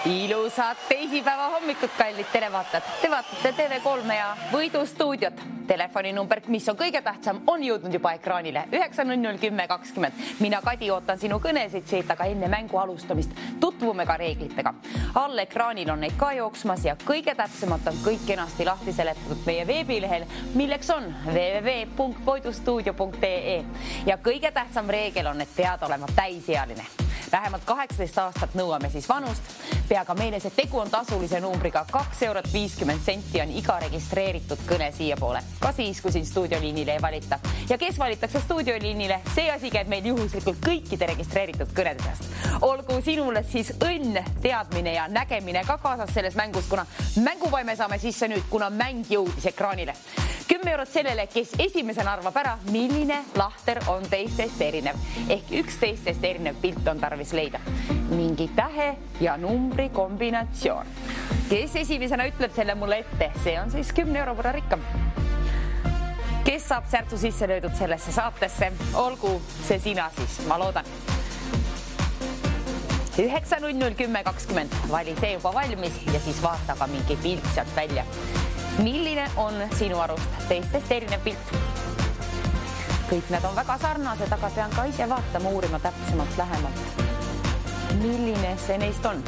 Ilusat teisipäeva hommikut, kallid televaatajad. Te vaatate TV3 ja Võidustuudiot. Telefoninumber, mis on kõige tähtsam, on jõudnud juba ekraanile 9:00-10:20. Mina, Kadi, ootan sinu kõnesid siit, aga enne mängu alustamist tutvume ka reeglitega. All ekraanil on neid ka jooksmas ja kõige täpsemalt on kõik kenasti lahti seletatud meie veebilehel, milleks on www.voidustuudio.ee. Ja kõige tähtsam reegel on, et pead olema täisealine. Vähemalt 18 aastat nõuame siis vanust. Pea ka meeles, et tegu on tasulise numbriga 2,50 € on iga registreeritud kõne siia poole. Ka siis, kui siin stuudioliinile ei valita. Ja kes valitakse stuudioliinile, see asi käib meil juhuslikult kõikide registreeritud kõnede seast. Olgu sinule siis õnn, teadmine ja nägemine ka kaasas selles mängus, kuna mänguvaime saame sisse nüüd, kuna mäng jõudis ekraanile. 10 € sellele, kes esimesena arvab ära, milline lahter on teistest erinev. Ehk üks teistest erinev pilt on tarvis leida. Mingi tähe ja numbri kombinatsioon. Kes esimesena ütleb selle mulle ette, see on siis 10 € võrra rikkam. Kes saab särtsu sisse löödud sellesse saatesse, olgu see sina siis, ma loodan. 9:00-10:20, vali see juba valmis ja siis vaata ka mingi pilt sealt välja. Milline on sinu arust teistest erinev pilt? Kõik need on väga sarnased, aga pean ka ise vaatama, uurima täpsemalt lähemalt. Milline see neist on?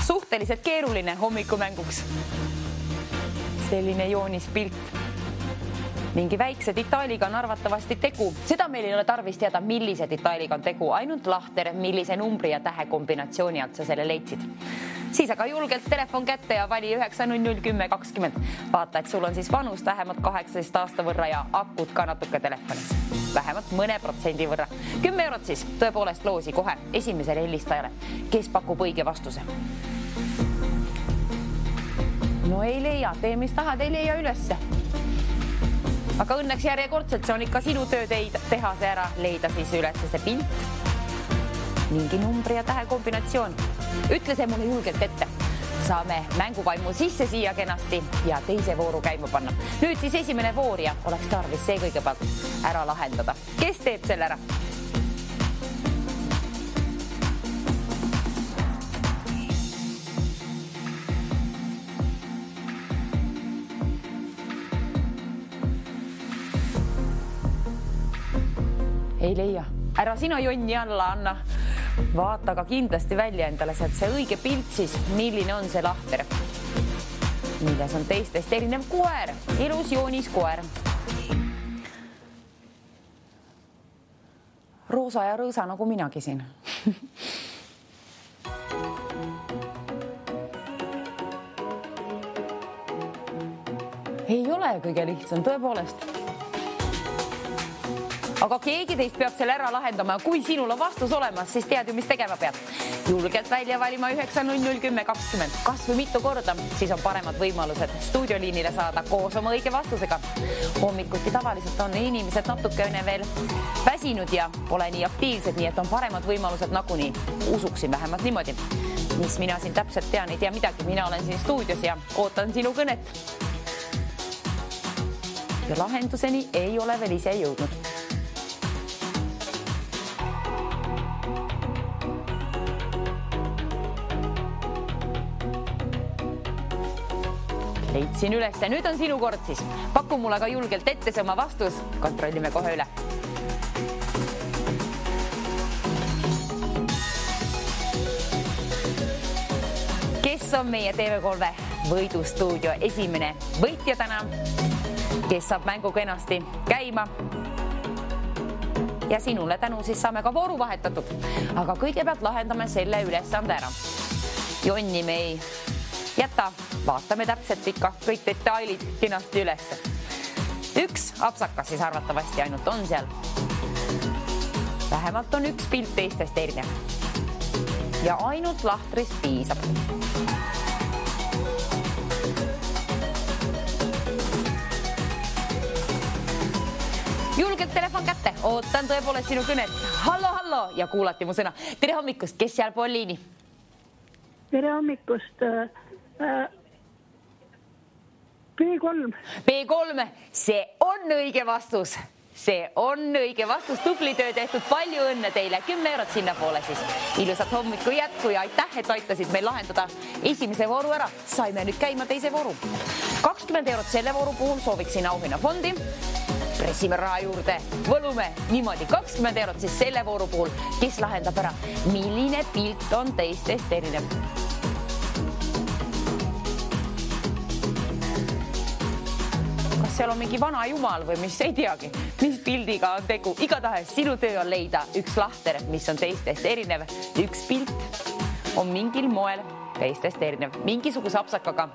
Suhteliselt keeruline hommikumänguks. Selline joonispilt. Mingi väikse detailiga on arvatavasti tegu. Seda meil ei ole tarvis teada, millise detailiga on tegu. Ainult lahter, millise numbri ja tähe kombinatsiooni alt sa selle leidsid. Siis aga julgelt telefon kätte ja vali 9:00-10:20. Vaata, et sul on siis vanust vähemalt 18 aasta võrra ja akut ka natuke telefonis. Vähemalt mõne protsendi võrra. 10 € siis tõepoolest loosi kohe esimesele helistajale. Kes pakub õige vastuse? No ei leia, tee mis tahad, ei leia ülesse. Aga õnneks järjekordselt see on ikka sinu töö teha see ära, leida siis üles see pilt. Mingi numbri ja tähe kombinatsioon. Ütle see mulle julgelt ette. Saame mänguvaimu sisse siia kenasti ja teise vooru käima panna. Nüüd siis esimene voor ja oleks tarvis see kõigepealt ära lahendada. Kes teeb selle ära? Ei leia. Ära sina jonni alla anna. Vaata ka kindlasti välja endale sealt see õige pilt siis, milline on see lahter. Milles on teistest erinev koer. Ilus joonis koer. Roosa ja rõõsa nagu minagi siin. Ei ole kõige lihtsam, tõepoolest. Aga keegi teist peab selle ära lahendama ja kui sinul on vastus olemas, siis tead ju, mis tegema pead. Julgelt välja valima 9:00-10:20. Kas või mitu korda, siis on paremad võimalused stuudioliinile saada koos oma õige vastusega. Hommikuti tavaliselt on inimesed natukene veel väsinud ja pole nii aktiivsed, nii et on paremad võimalused nagunii. Usuksin vähemalt niimoodi. Mis mina siin täpselt tean, ei tea midagi. Mina olen siin stuudios ja ootan sinu kõnet. Ja lahenduseni ei ole veel ise jõudnud. Leidsin üles ja nüüd on sinu kord siis. Paku mulle ka julgelt ette see oma vastus. Kontrollime kohe üle. Kes on meie TV3 Võidustuudio esimene võitja täna? Kes saab mängu kenasti käima? Ja sinule tänu siis saame ka vooru vahetatud. Aga kõigepealt lahendame selle ülesande ära. Jonni me ei jäta. Vaatame täpselt ikka kõik detailid kenasti ülesse. Üks apsakas siis arvatavasti ainult on seal. Vähemalt on üks pilt teistest erinev. Ja ainult lahtrist piisab. Julgelt telefon kätte. Ootan tõepoolest sinu kõnet. Hallo ja kuulati mu sõna. Tere hommikust, kes seal pool liini? Tere hommikust. B3. B3, see on õige vastus. See on õige vastus, tubli töö tehtud, palju õnne teile, 10 eurot sinnapoole siis. Ilusat hommiku jätku ja aitäh, et aitasid meil lahendada esimese vooru ära. Saime nüüd käima teise vooru. 20 eurot selle vooru puhul sooviksin auhinnafondi. Pressime raha juurde, võlume niimoodi 20 eurot siis selle vooru puhul, kes lahendab ära, milline pilt on teistest erinev. Seal on mingi vana jumal või mis ei teagi, mis pildiga on tegu. Igatahes sinu töö on leida üks lahter, mis on teistest erinev. Üks pilt on mingil moel teistest erinev, mingisuguse apsakaga.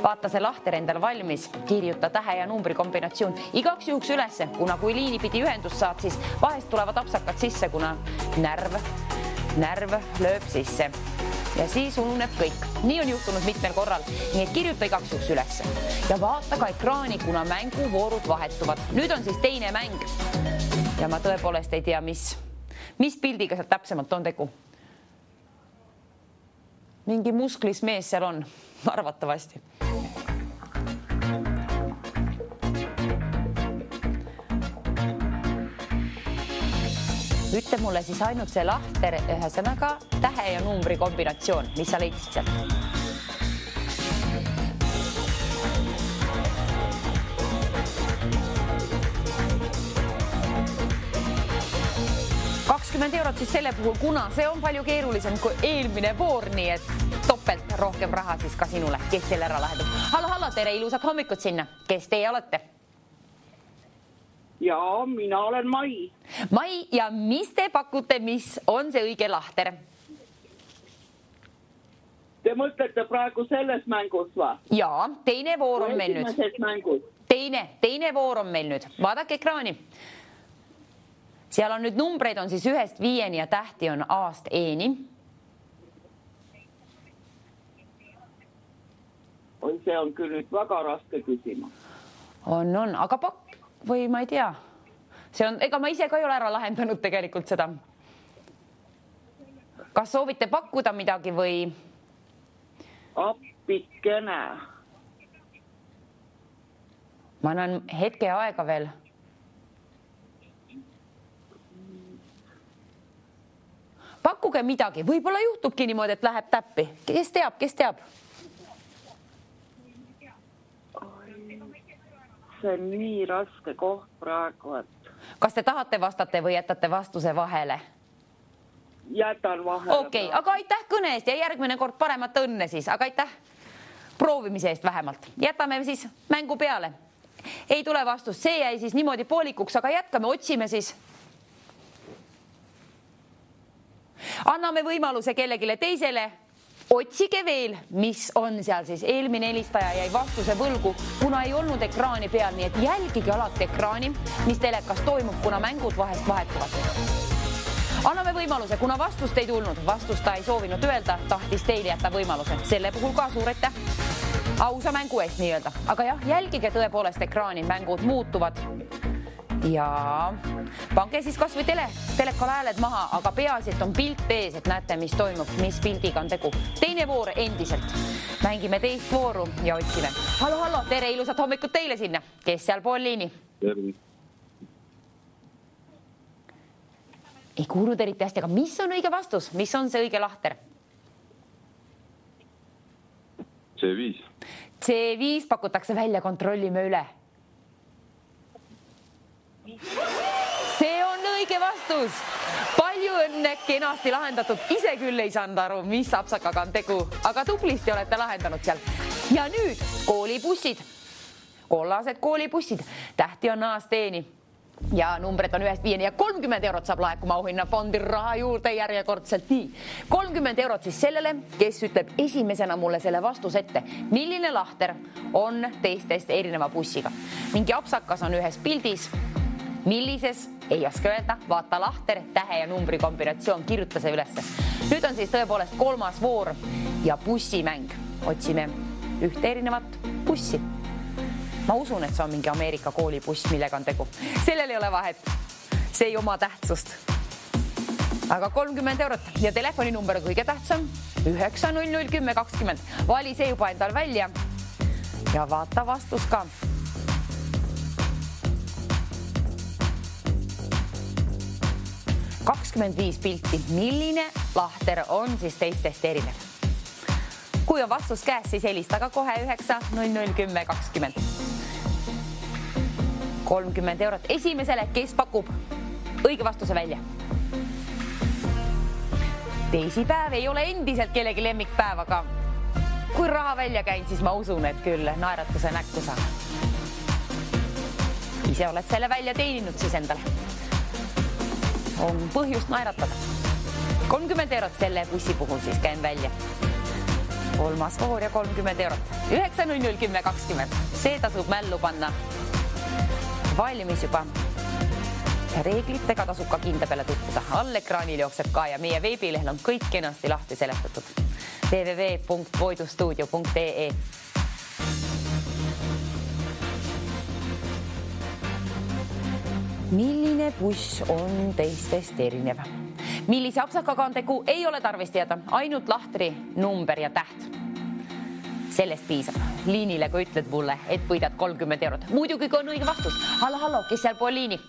Vaata see lahter endal valmis, kirjuta tähe ja numbri kombinatsioon igaks juhuks ülesse, kuna kui liini pidi ühendust saad, siis vahest tulevad apsakad sisse, kuna närv lööb sisse. Ja siis ununeb kõik. Nii on juhtunud mitmel korral, nii et kirjuta igaks juhuks ülesse. Ja vaata ka ekraani, kuna mänguvoorud vahetuvad. Nüüd on siis teine mäng. Ja ma tõepoolest ei tea, mis pildiga seal täpsemalt on tegu. Mingi musklis mees seal on, arvatavasti. Ütle mulle siis ainult see lahter, ühesõnaga tähe ja numbri kombinatsioon, mis sa leidsid sealt? €20 siis selle puhul, kuna see on palju keerulisem kui eelmine voor, nii et topelt rohkem raha siis ka sinule, kes selle ära lahendab. Hallo, tere, ilusat hommikut sinna. Kes teie olete? Ja, mina olen Mai. Mai, ja mis te pakute, mis on see õige lahter? Te mõtlete praegu selles mängus või? Jaa, teine voor on meil nüüd. Esimeses mängus. Teine voor on meil nüüd. Vaadake ekraani. Seal on nüüd numbreid on siis 1-5 ja tähti on A-st E-ni. Oi, see on küll nüüd väga raske küsima. On, aga või ma ei tea. See on, ega ma ise ka ei ole ära lahendanud tegelikult seda. Kas soovite pakkuda midagi või? Appikene. Ma annan hetke aega veel. Pakkuge midagi. Võib-olla juhtubki niimoodi, et läheb täppi. Kes teab? See on nii raske koht praegu, et... Kas te tahate vastata või jätate vastuse vahele? Jätan vahele. Okei, aga aitäh kõne eest ja järgmine kord paremat õnne siis, aga aitäh proovimise eest vähemalt. Jätame siis mängu peale. Ei tule vastust, see jäi siis niimoodi poolikuks, aga jätkame, otsime siis. Anname võimaluse kellegile teisele. Otsige veel, mis on seal siis. Eelmine helistaja jäi vastuse võlgu, kuna ei olnud ekraani peal, nii et jälgige alati ekraani, mis telekas toimub, kuna mängud vahest vahetuvad. Anname võimaluse, kuna vastust ei tulnud. Vastust ta ei soovinud öelda, tahtis teile jätta võimaluse. Selle puhul ka suur aitäh. Ausa mängu eest nii öelda. Aga jah, jälgige tõepoolest ekraani, mängud muutuvad. Ja pange siis kas või telekal hääled maha, aga peaasi, et on pilt ees, et näete, mis toimub, mis pildiga on tegu. Teine voor endiselt. Mängime teist vooru ja otsime. Hallo, tere, ilusat hommikut teile sinna. Kes seal pool liini? Ei kuulnud eriti hästi, aga mis on õige vastus? Mis on see õige lahter? C5. C5 pakutakse välja, kontrollime üle. See on õige vastus. Palju õnne, kenasti lahendatud. Ise küll ei saanud aru, mis apsakaga on tegu, aga tublisti olete lahendanud seal. Ja nüüd koolibussid. Kollased koolibussid. Tähti on A-st E-ni. Ja numbrid on 1-5 ja 30 eurot saab laekuma auhinnafondi raha juurde järjekordselt nii. 30 eurot siis sellele, kes ütleb esimesena mulle selle vastus ette. Milline lahter on teistest erineva bussiga? Mingi apsakas on ühes pildis. Millises? Ei oska öelda. Vaata lahter, tähe ja numbri kombinatsioon, kirjuta see ülesse. Nüüd on siis tõepoolest kolmas voor ja bussimäng. Otsime ühte erinevat bussi. Ma usun, et see on mingi Ameerika koolibuss, millega on tegu. Sellel ei ole vahet. See ei oma tähtsust. Aga 30 eurot ja telefoninumber kõige tähtsam 900 10 20. Vali see juba endal välja ja vaata vastus ka. 25 pilti. Milline lahter on siis teistest erinev? Kui on vastus käes, siis helistaga kohe 9 00 10 20. 30 eurot esimesele, kes pakub õige vastuse välja. Teisipäev ei ole endiselt kellegi lemmikpäev, aga kui raha välja käin, siis ma usun, et küll naeratuse näkku saan. Ise oled selle välja teeninud siis endale. On põhjust naeratada. 30 eurot selle bussi puhul siis käin välja. Kolmas voor ja 30 eurot. 9 00 10 20. See tasub mällu panna. Valmis juba. Ja reeglitega tasub ka kinda peale tutvuda. All ekraanil jookseb ka ja meie veebilehel on kõik kenasti lahti seletatud. www.voidustuudio.ee. Milline buss on teistest erinev? Millise apsakaga on tegu, ei ole tarvis teada, ainult lahtri, number ja täht. Sellest piisab liinile, kui ütled mulle, et võidad 30 eurot. Muidugi kui on õige vastus. Hallo, kes seal pool liini?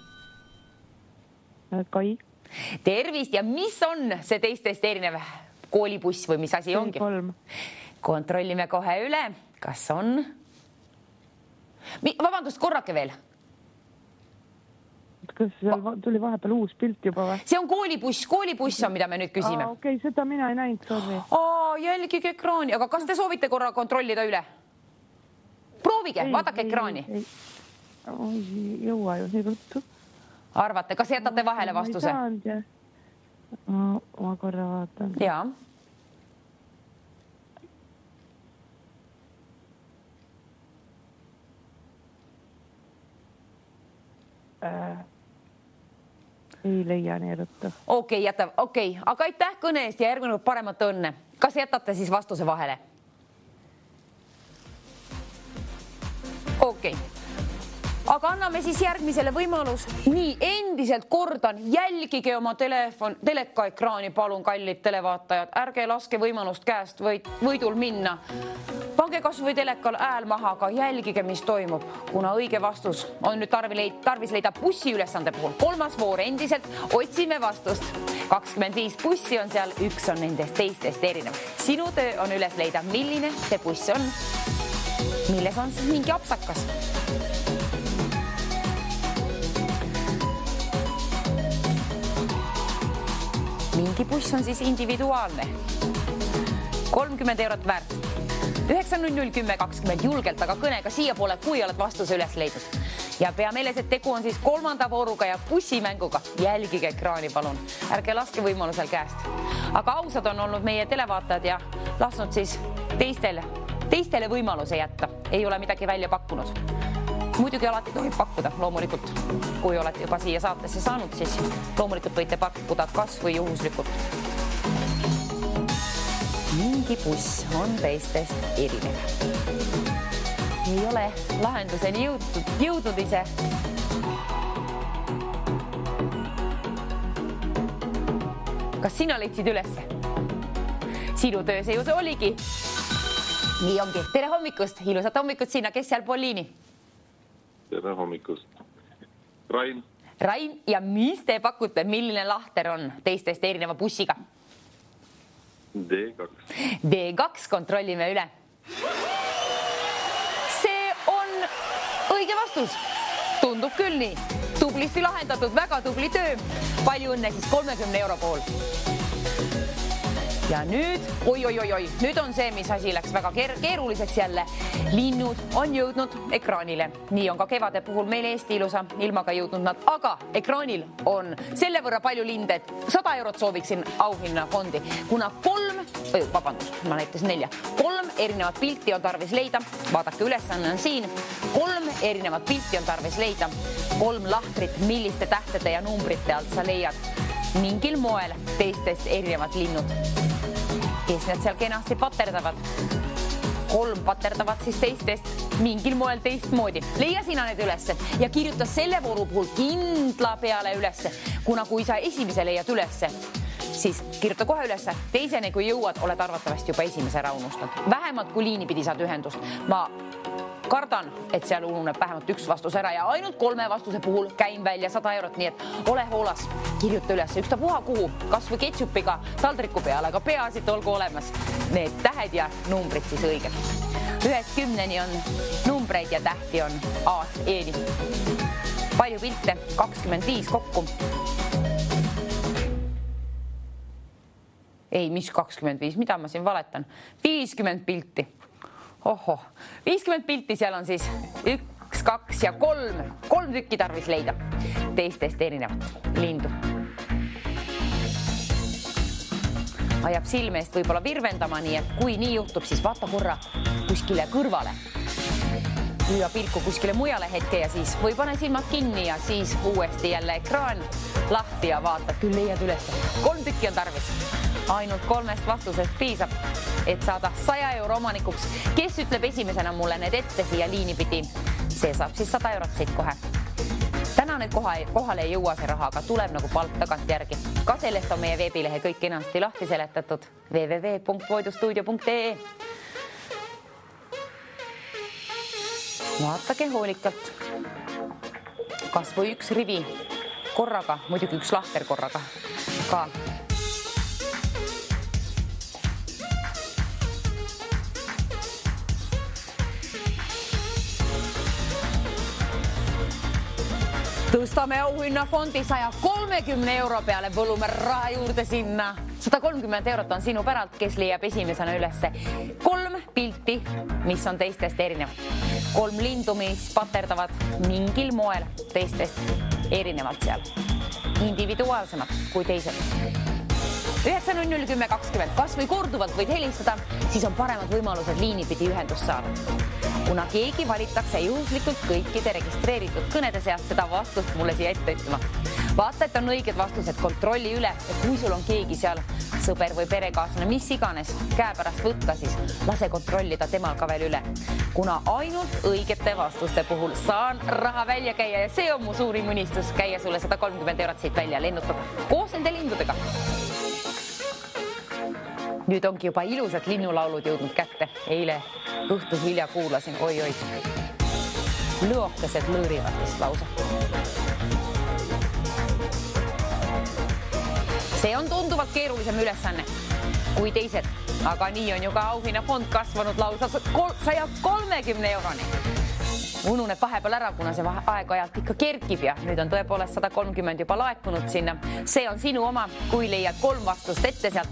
Kai. Tervist ja mis on see teistest erinev koolibuss või mis asi ongi? 3. Kontrollime kohe üle, kas on. Vabandust, korrake veel. Kas seal tuli vahepeal uus pilt juba või? See on koolibuss on, mida me nüüd küsime. Okei, seda mina ei näinud, sorry. Jälgige ekraani, aga kas te soovite korra kontrollida üle? Proovige, vaadake ekraani. Ei jõua ju nii ruttu. Arvate, kas jätate vahele vastuse? Ma korra vaatan. Jaa. Ei leia nii ruttu. Okei, aga aitäh kõne eest ja järgmine paremat õnne. Kas jätate siis vastuse vahele? Okei. Aga anname siis järgmisele võimalus. Nii, endiselt kordan, jälgige oma telekaekraani, palun, kallid televaatajad. Ärge laske võimalust käest võidul minna. Pange kas või telekal ääl maha, aga jälgige, mis toimub, kuna õige vastus on nüüd tarvis leida bussi ülesande puhul. Kolmas voor endiselt, otsime vastust. 25 bussi on seal, üks on nendest teistest erinev. Sinu töö on üles leida, milline see buss on, milles on siis mingi apsakas. Mingi buss on siis individuaalne. 30 eurot väärt. 9 00 10 20 julgelt, aga kõnega siia poole, kui oled vastuse üles leidnud. Ja pea meeles, et tegu on siis kolmanda vooruga ja bussimänguga. Jälgige ekraani, palun. Ärge laske võimalusel käest. Aga ausad on olnud meie televaatajad ja lasknud siis teistele võimaluse jätta. Ei ole midagi välja pakkunud. Muidugi alati tohib pakkuda, loomulikult. Kui olete juba siia saatesse saanud, siis loomulikult võite pakkuda kas või juhuslikult. Mingi buss on teistest erinev. Ei ole lahenduseni jõudnud ise. Kas sina leidsid ülesse? Sinu töö see ju see oligi. Nii ongi. Tere hommikust, ilusat hommikut sinna, kes seal pool liini? Tere hommikust. Rain. Rain, ja mis te pakute, milline lahter on teistest erineva bussiga? D2. D2, kontrollime üle. See on õige vastus. Tundub küll nii. Tublisti lahendatud, väga tubli töö. Palju õnne siis 30 euro pool. Ja nüüd, nüüd on see, mis asi läks väga keeruliseks jälle. Linnud on jõudnud ekraanile. Nii on ka kevade puhul meil Eesti ilusa ilmaga jõudnud nad, aga ekraanil on selle võrra palju linde, et 100 eurot sooviksin auhinna fondi, kuna 3 erinevat pilti on tarvis leida. Vaadake, ülesanne on siin. 3 erinevat pilti on tarvis leida. 3 lahtrit, milliste tähtede ja numbrite alt sa leiad mingil moel teistest erinevad linnud. Kes need seal kenasti paterdavad? 3 paterdavad siis teistest mingil moel teistmoodi. Leia sina need ülesse ja kirjuta selle vooru puhul kindla peale ülesse, kuna kui sa esimese leiad ülesse, siis kirjuta kohe ülesse. Teisene, kui jõuad, oled arvatavasti juba esimese ära unustanud. Vähemalt kui liini pidi saad ühendust. Ma kardan, et seal ununeb vähemalt üks vastus ära ja ainult 3 vastuse puhul käin välja 100 eurot, nii et ole hoolas, kirjuta üles ükstapuha kuhu, kas või ketšupiga taldriku peale, aga peaasi, et olgu olemas need tähed ja numbrid siis õiged. 1-10 on numbreid ja tähti on A-st E-ni. Palju pilte? 25 kokku. Ei, mis 25, mida ma siin valetan? 50 pilti. Ohoh, 50 pilti, seal on siis 1, 2 ja 3. 3 tükki tarvis leida teistest erinevat lindu. Ajab silme eest võib-olla virvendama, nii et kui nii juhtub, siis vaata korra kuskile kõrvale. Lüüa pilku kuskile mujale hetke ja siis või pane silmad kinni ja siis uuesti jälle ekraan lahti ja vaatad, küll leiad üles. 3 tükki on tarvis. Ainult 3 vastusest piisab, et saada 100 euro omanikuks. Kes ütleb esimesena mulle need ette siia liini pidi, see saab siis 100 eurot siit kohe. Täna nüüd kohale ei jõua see raha, aga tuleb nagu palk tagant järgi. Ka sellest on meie veebilehe kõik kenasti lahti seletatud www.voidustuudio.ee. Vaatage hoolikalt. Kas või üks rivi korraga, muidugi üks lahter korraga ka. Tõstame auhinnafondi 130 euro peale, põlume raha juurde sinna. 130 eurot on sinu päralt, kes leiab esimesena ülesse 3 pilti, mis on teistest erinevad. 3 lindu, mis paterdavad mingil moel teistest erinevalt seal. Individuaalsemad kui teised. 9-0-10-20, kas või korduvalt võid helistada, siis on paremad võimalused liinipidi ühendust saada. Kuna keegi valitakse juhuslikult kõikide registreeritud kõnede seast, seda vastust mulle siia ette ütlema. Vaata, et on õiged vastused, kontrolli üle, et kui sul on keegi seal sõber või perekaaslane, mis iganes käe pärast võtta, siis lase kontrollida temal ka veel üle. Kuna ainult õigete vastuste puhul saan raha välja käia ja see on mu suurim unistus, käia sulle 130 eurot siit välja lennutada koos nende lindudega. Nüüd ongi juba ilusad linnulaulud jõudnud kätte. Eile õhtus Vilja kuulasin, oi-oi. Lõokesed lõõrivad vist lausa. See on tunduvalt keerulisem ülesanne kui teised, aga nii on ju ka auhinnafond kasvanud lausa 130 euroni. Ununeb vahepeal ära, kuna see aeg-ajalt ikka kerkib ja nüüd on tõepoolest 130 juba laekunud sinna. See on sinu oma, kui leiad 3 vastust ette sealt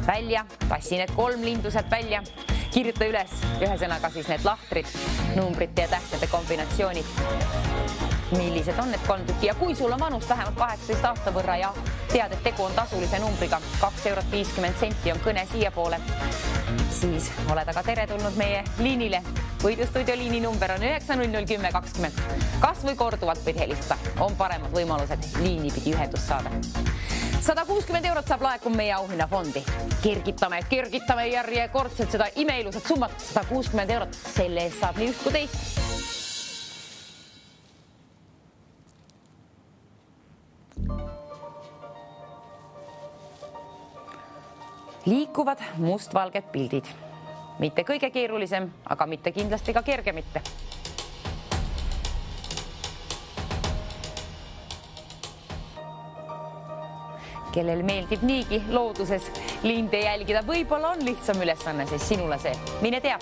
välja, passi need 3 lindu sealt välja, kirjuta üles ühesõnaga siis need lahtrid, numbrite ja tähtede kombinatsioonid. Millised on need 3 tükki ja kui sul on vanust vähemalt 18 aasta võrra ja tead, et tegu on tasulise numbriga 2 eurot 50 senti on kõne siia poole, siis oled aga teretulnud meie liinile. Võidustuudio liini number on 9-0-10-20. Kas või korduvalt võid helistada, on paremad võimalused liinipidi ühendust saada. 160 eurot saab laekuma meie auhinnafondi. Kergitame järjekordselt seda imeilusat summat, 160 eurot. Selle eest saab nii üht kui teist. Liikuvad mustvalged pildid. Mitte kõige keerulisem, aga mitte kindlasti ka kerge mitte. Kellel meeldib niigi looduses linde jälgida, võib-olla on lihtsam ülesanne, siis sinule see. Mine tea.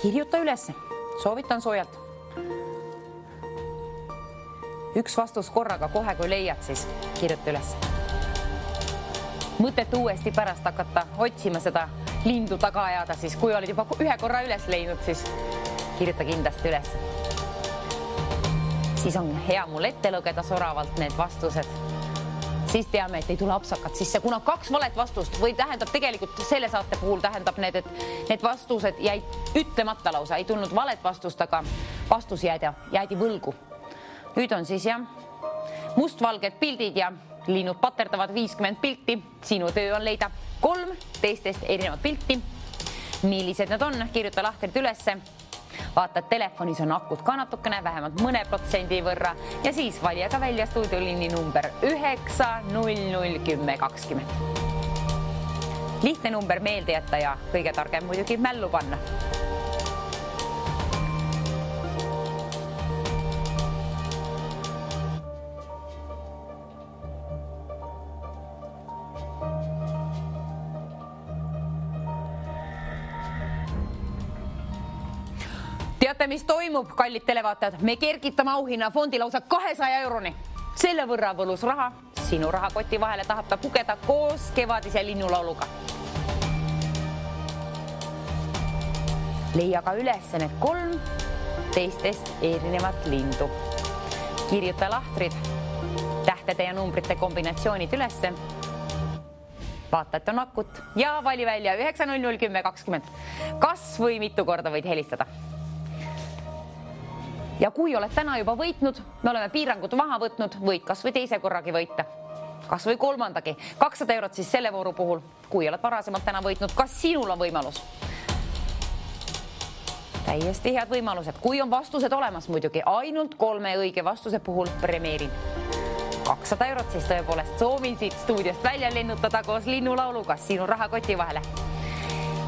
Kirjuta ülesse. Soovitan soojalt. Üks vastus korraga kohe, kui leiad, siis kirjuta üles. Mõtet uuesti pärast hakata otsima seda lindu taga ajada, siis kui olid juba ühe korra üles leidnud, siis kirjuta kindlasti üles. Siis on hea mul ette lugeda soravalt need vastused. Siis teame, et ei tule apsakat sisse, kuna 2 valet vastust või tähendab tegelikult selle saate puhul tähendab need, et need vastused jäid ütlemata lausa, ei tulnud valet vastust, aga vastus jäädi võlgu. Nüüd on siis jah mustvalged pildid ja linnud paterdavad 50 pilti. Sinu töö on leida 3 teistest erinevat pilti. Millised need on? Kirjuta lahtrid ülesse. Vaata, et telefonis on akud ka natukene, vähemalt mõne protsendi võrra ja siis vali aga välja stuudioliini number 9001020. Lihtne number meelde jätta ja kõige targem muidugi mällu panna. Teate, mis toimub, kallid televaatajad? Me kergitame auhinna fondi lausa 200 euroni. Selle võrra võlus raha. Sinu rahakoti vahele tahab ta pugeda koos kevadise linnulauluga. Leia ka üles need 3 teistest erinevat lindu. Kirjuta lahtrid, tähtede ja numbrite kombinatsioonid ülesse. Vaata, et on akut ja vali välja 9001020. Kas või mitu korda võid helistada. Ja kui oled täna juba võitnud, me oleme piirangud maha võtnud, võid kas või teise korragi võita. Kas või 3. 200 eurot siis selle vooru puhul. Kui oled varasemalt täna võitnud, kas sinul on võimalus? Täiesti head võimalused. Kui on vastused olemas muidugi, ainult 3 õige vastuse puhul premeerin. 200 eurot siis tõepoolest soovin siit stuudiost välja lennutada koos linnulauluga sinu rahakoti vahele.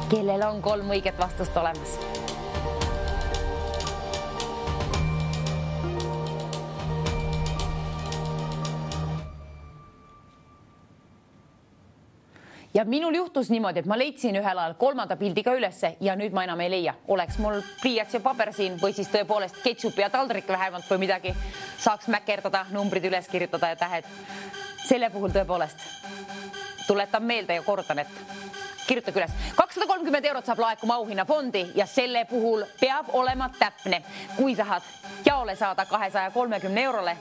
Kellel on 3 õiget vastust olemas? Ja minul juhtus niimoodi, et ma leidsin ühel ajal 3. pildiga ülesse ja nüüd ma enam ei leia. Oleks mul pliiats ja paber siin või siis tõepoolest ketšup ja taldrik vähemalt või midagi. Saaks mäkerdada, numbrid üles kirjutada ja tähed. Selle puhul tõepoolest tuletan meelde ja kordan, et kirjutage üles. 230 eurot saab laekuma auhinna fondi ja selle puhul peab olema täpne. Kui tahad jaole saada 230 eurole,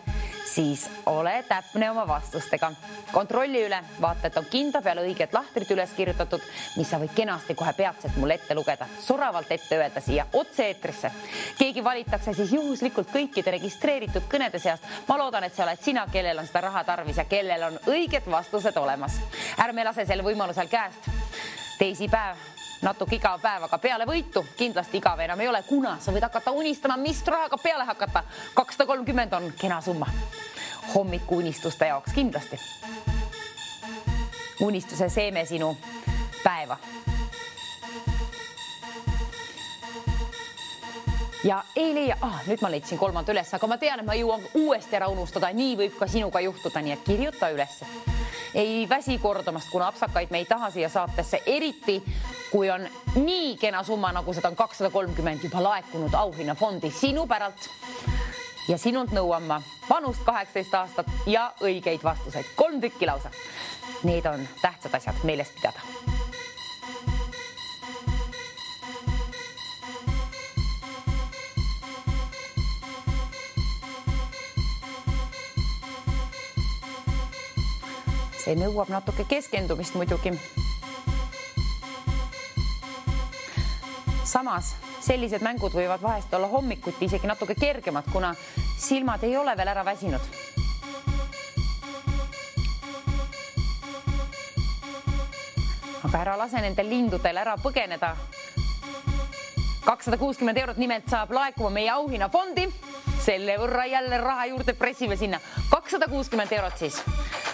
siis ole täpne oma vastustega. Kontrolli üle, vaata, et on kinda peale õiged lahtrid üles kirjutatud, mis sa võid kenasti kohe peatselt mulle ette lugeda, soravalt ette öelda siia otse eetrisse. Keegi valitakse siis juhuslikult kõikide registreeritud kõnede seast. Ma loodan, et see oled sina, kellel on seda raha tarvis ja kellel on õiged vastused olemas. Ärme lase selle võimalusel käest. Teisipäev, natuke igav päev, aga peale võitu kindlasti igav enam ei ole, kuna sa võid hakata unistama, mis rahaga peale hakata. 230 on kena summa. Hommiku unistuste jaoks kindlasti. Unistuse seeme sinu päeva. Ja ei leia, nüüd ma leidsin 3. üles, aga ma tean, et ma jõuan uuesti ära unustada. Nii võib ka sinuga juhtuda, nii et kirjuta üles. Ei väsi kordamast, kuna apsakaid me ei taha siia saatesse, eriti kui on nii kena summa, nagu seda on 230 juba laekunud auhinna fondi sinu päralt. Ja sinult nõuan ma vanust 18 aastat ja õigeid vastuseid. 3 tükki lausa. Need on tähtsad asjad meeles pidada. See nõuab natuke keskendumist muidugi. Samas sellised mängud võivad vahest olla hommikuti isegi natuke kergemad, kuna silmad ei ole veel ära väsinud. Aga ära lase nendel lindudel ära põgeneda. 260 eurot nimelt saab laekuma meie auhinna fondi. Selle võrra jälle raha juurde pressime sinna. 260 eurot siis.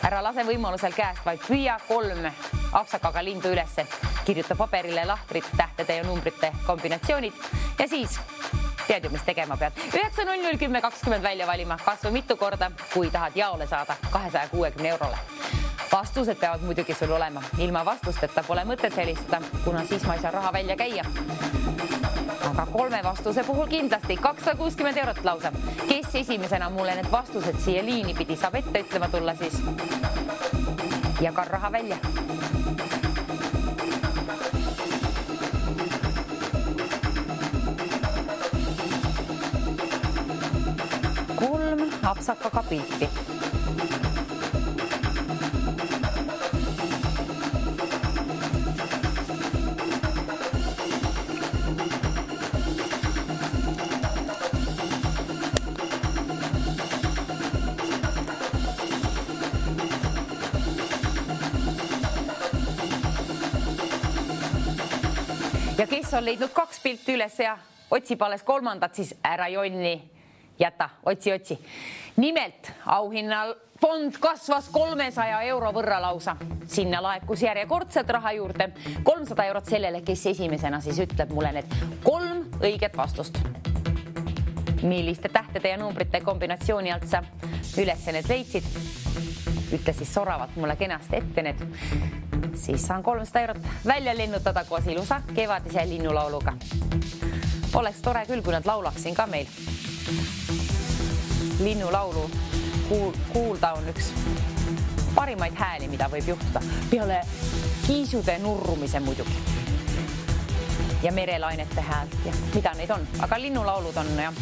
Ära lase võimalusel käest, vaid püüa 3 apsakaga lindu ülesse. Kirjuta paberile lahtrid, tähtede ja numbrite kombinatsioonid ja siis tead ju, mis tegema pead. 9001020 välja valima, kas või mitu korda, kui tahad jaole saada 260 eurole. Vastused peavad muidugi sul olema. Ilma vastusteta pole mõtet helistada, kuna siis ma ei saa raha välja käia. Aga 3 vastuse puhul kindlasti 260 eurot lausa. Kes esimesena mulle need vastused siia liini pidi saab ette ütlema tulla siis? Ja ka raha välja. Apsakaga pilti. Ja kes on leidnud 2 pilti üles ja otsib alles 3, siis ära jonni jäta, otsi. Nimelt auhinnal fond kasvas 300 euro võrra lausa. Sinna laekus järjekordselt raha juurde. 300 eurot sellele, kes esimesena siis ütleb mulle need 3 õiget vastust. Milliste tähtede ja numbrite kombinatsiooni alt sa üles need leidsid? Ütle siis soravalt mulle kenasti ette need. Siis saan 300 eurot välja lennutada koos ilusa kevadise linnulauluga. Oleks tore küll, kui nad laulaksin ka meil. Linnulaulu kuulda on üks parimaid hääli, mida võib juhtuda. Peale kiisude nurrumise muidugi. Ja merelainete häält ja mida neid on. Aga linnulaulud on ja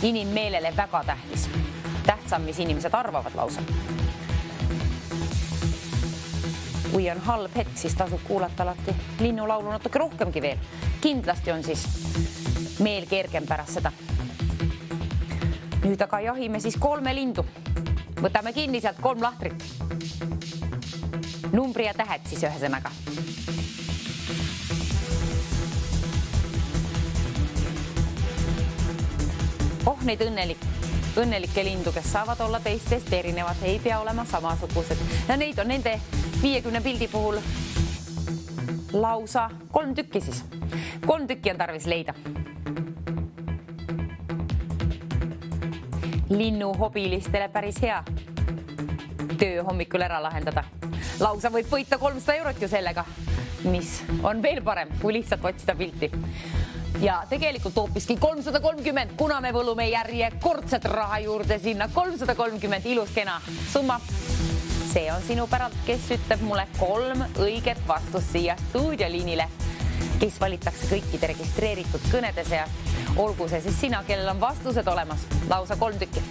inimmeelele väga tähtis. Tähtsam, mis inimesed arvavad lausa. Kui on halb hetk, siis tasub kuulata alati linnulaulu natuke rohkemgi veel. Kindlasti on siis meel kergem pärast seda. Nüüd aga jahime siis 3 lindu. Võtame kinni sealt 3 lahtrit. Numbri ja tähed siis ühesõnaga. Neid õnnelikke lindu, kes saavad olla teistest erinevad, ei pea olema samasugused. Ja neid on nende 50 pildi puhul lausa 3 tükki siis. 3 tükki on tarvis leida. Linnu hobilistele päris hea töö hommikul ära lahendada. Lausa võib võita 300 eurot ju sellega, mis on veel parem, kui lihtsalt otsida pilti. Ja tegelikult hoopiski 330, kuna me võlume järjekordset raha juurde sinna. 330 ilus kena summa. See on sinu päralt, kes ütleb mulle 3 õiget vastust siia stuudioliinile, kes valitakse kõikide registreeritud kõnede seast. Olgu see siis sina, kellel on vastused olemas. Lausa 3 tükki.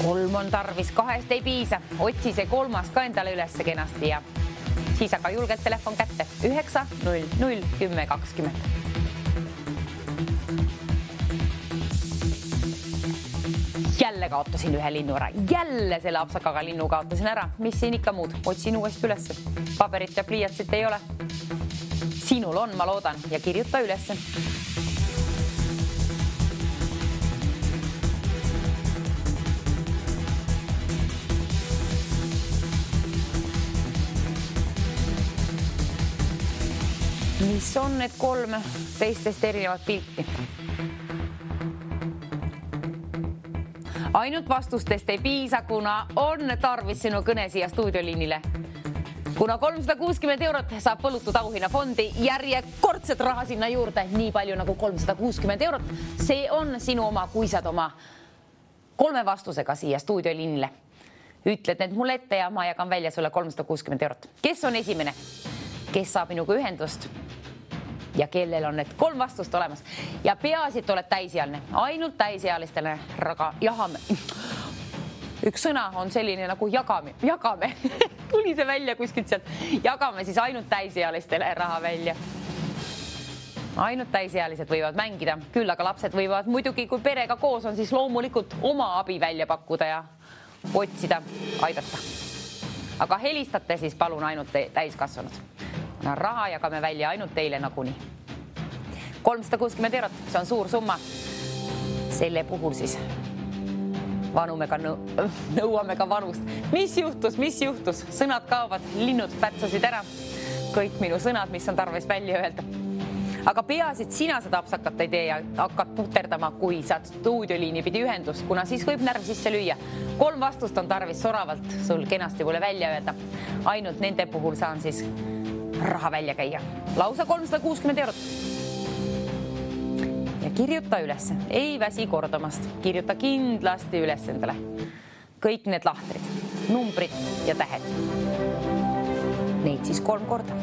3 on tarvis, 2 ei piisa. Otsi see 3 ka endale üles kenasti ja siis aga julgelt telefon kätte 9 00 10 20. Jälle kaotasin ühe linnu ära. Jälle selle apsakaga linnu kaotasin ära. Mis siin ikka muud? Otsin uuesti üles. Paberit ja pliiatsit ei ole. Sinul on, ma loodan, ja kirjuta üles. Mis on need 3 teistest erinevat pilti? Ainult vastustest ei piisa, kuna on tarvis sinu kõne siia stuudioliinile. Kuna 360 eurot saab põlutud auhinna fondi, järjekordset raha sinna juurde, nii palju nagu 360 eurot. See on sinu oma, kui saad oma 3 vastusega siia stuudioliinile. Ütled need mulle ette ja ma jagan välja sulle 360 eurot. Kes on esimene? Kes saab minuga ühendust ja kellel on need 3 vastust olemas ja peaasi, et oled täisealine. Ainult täisealistele jagame. Üks sõna on selline nagu jagame. Tuli see välja kuskilt sealt. Jagame siis ainult täisealistele raha välja. Ainult täisealised võivad mängida. Küll aga lapsed võivad muidugi, kui perega koos on, siis loomulikult oma abi välja pakkuda ja otsida, aidata. Aga helistate siis palun ainult täiskasvanud. Raha jagame välja ainult teile nagunii. 360 eurot, see on suur summa. Selle puhul siis nõuame ka vanust. Mis juhtus? Sõnad kaovad, linnud pätsasid ära. Kõik minu sõnad, mis on tarvis välja öelda. Aga peasid sina seda apsakat ei tee ja hakkad puterdama, kui saad stuudioliini pidi ühendust, kuna siis võib närv sisse lüüa. 3 vastust on tarvis soravalt sul kenasti mulle välja öelda. Ainult nende puhul saan siis raha välja käia. Lausa 360 eurot. Ja kirjuta üles. Ei väsi kordamast. Kirjuta kindlasti üles endale. Kõik need lahtrid, numbrid ja tähed. Neid siis 3 korda.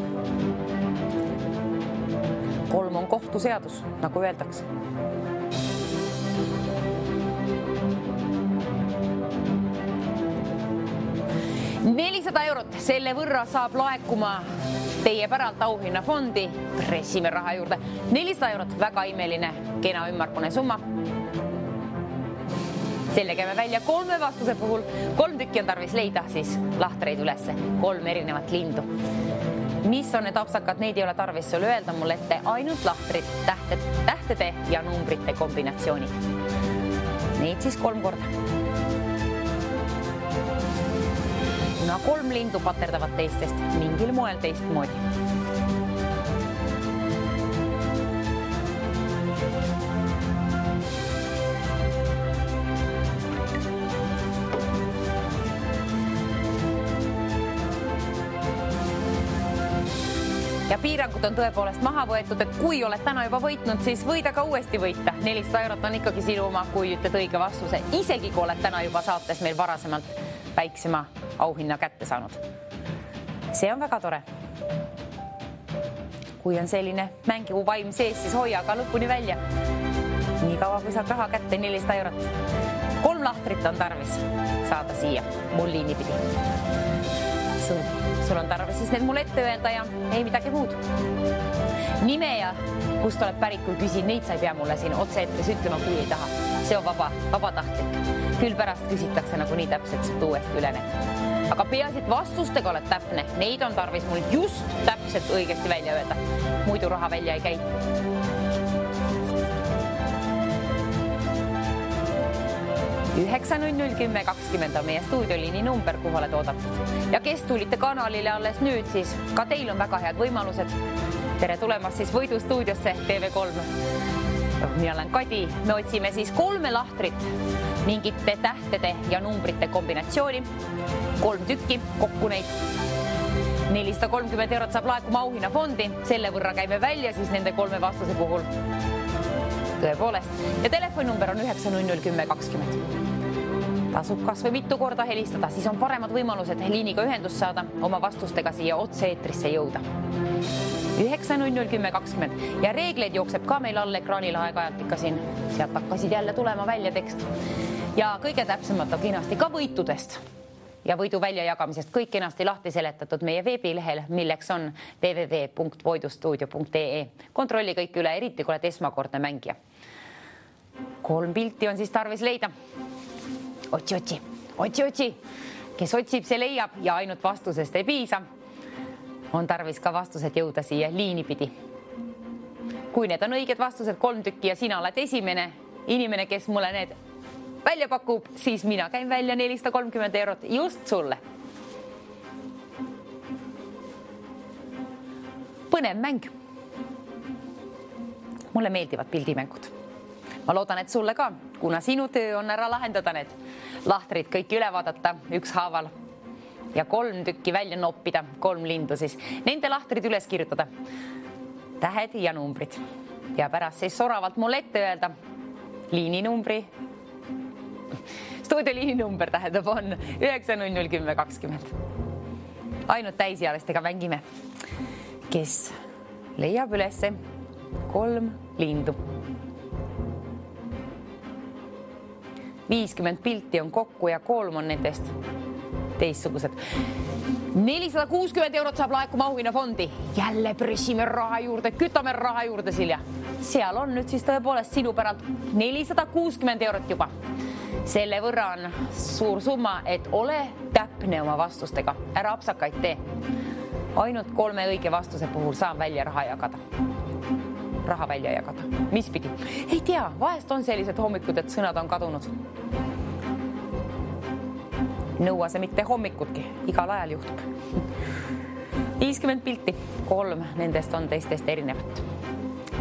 3 on kohtuseadus, nagu öeldakse. €400, selle võrra saab laekuma teie päralt auhinna fondi. Pressime raha juurde. 400 eurot, väga imeline, kena ümmargune summa. Selle käime välja 3 vastuse puhul. 3 tükki on tarvis leida, siis lahtreid ülesse. 3 erinevat lindu. mis on need apsakad, neid ei ole tarvis sul öelda, mul ette ainult lahtrid, tähtede ja numbrite kombinatsioonid. Neid siis 3 korda. Kuna 3 lindu paterdavad teistest mingil moel teistmoodi. Ja piirangud on tõepoolest maha võetud, et kui oled täna juba võitnud, siis võida ka uuesti võita. 400 eurot on ikkagi sinu oma, kui ütled õige vastuse. Isegi kui oled täna juba saates meil varasemalt väiksema auhinna kätte saanud. See on väga tore. Kui on selline mängivu vaim sees, siis hoia ka lõpuni välja. Nii kaua, kui saad raha kätte 400 eurot. 3 lahtrit on tarvis saada siia mul liini pidi. Sul on tarvis siis need mulle ette öelda ja ei midagi muud. Nime ja kust oled pärit, kui küsin, neid sa ei pea mulle siin otse-eetris ütlema, kui ei taha. See on vabatahtlik. Küll pärast küsitakse nagu nii täpselt saad uuesti üle need. Aga peasid vastustega oled täpne. Neid on tarvis mul just täpselt õigesti välja öelda. Muidu raha välja ei käi. Üheksa 001020 on meie stuudioliini number, kuhu oled oodatud. Ja kes tulite kanalile alles nüüd, siis ka teil on väga head võimalused. Tere tulemast siis Võidustuudiosse TV3. Mina olen Kadi. Me otsime siis 3 lahtrit, mingite tähtede ja numbrite kombinatsiooni. 3 tükki, kokku neid. 430 eurot saab laekuma auhinnafondi. Selle võrra käime välja siis nende 3 vastuse puhul. Tõepoolest. Ja telefoninumber on 9 001020. Tasub kas või mitu korda helistada, siis on paremad võimalused liiniga ühendust saada, oma vastustega siia otse-eetrisse jõuda. 9 001020 ja reegleid jookseb ka meil all ekraanil aeg-ajalt ikka siin. Sealt hakkasid jälle tulema välja tekst. Ja kõige täpsemalt on kenasti ka võitudest ja võidu väljajagamisest kõik kenasti lahti seletatud meie veebilehel, milleks on www.voidustuudio.ee. Kontrolli kõik üle, eriti kui oled esmakordne mängija. 3 pilti on siis tarvis leida. Otsi. Kes otsib, see leiab ja ainult vastusest ei piisa. On tarvis ka vastused jõuda siia liini pidi. Kui need on õiged vastused 3 tükki ja sina oled esimene inimene, kes mulle need välja pakub, siis mina käin välja 430 eurot just sulle. Põnev mäng. Mulle meeldivad pildimängud. Ma loodan, et sulle ka, kuna sinu töö on ära lahendada need lahtrid kõik üle vaadata ükshaaval ja 3 tükki välja noppida, 3 lindu siis. Nende lahtrid üles kirjutada. Tähed ja numbrid. Ja pärast siis soravalt mulle ette öelda liininumbri. Stuudioliini number tähendab on 9 001020. Ainult täisealistega mängime, kes leiab ülesse 3 lindu. 50 pilti on kokku ja 3 on nendest teistsugused. 460 eurot saab laekuma auhinnafondi. Jälle pressime raha juurde, kütame raha juurde, Silja. Seal on nüüd siis tõepoolest sinu päralt 460 eurot juba. Selle võrra on suur summa, et ole täpne oma vastustega. Ära apsakaid tee. Ainult 3 õige vastuse puhul saan välja raha jagada. Raha välja jagada. Mis pidi? Ei tea, vahest on sellised hommikud, et sõnad on kadunud. Nõua see mitte hommikutki, igal ajal juhtub. 50 pilti, 3 nendest on teistest erinevat.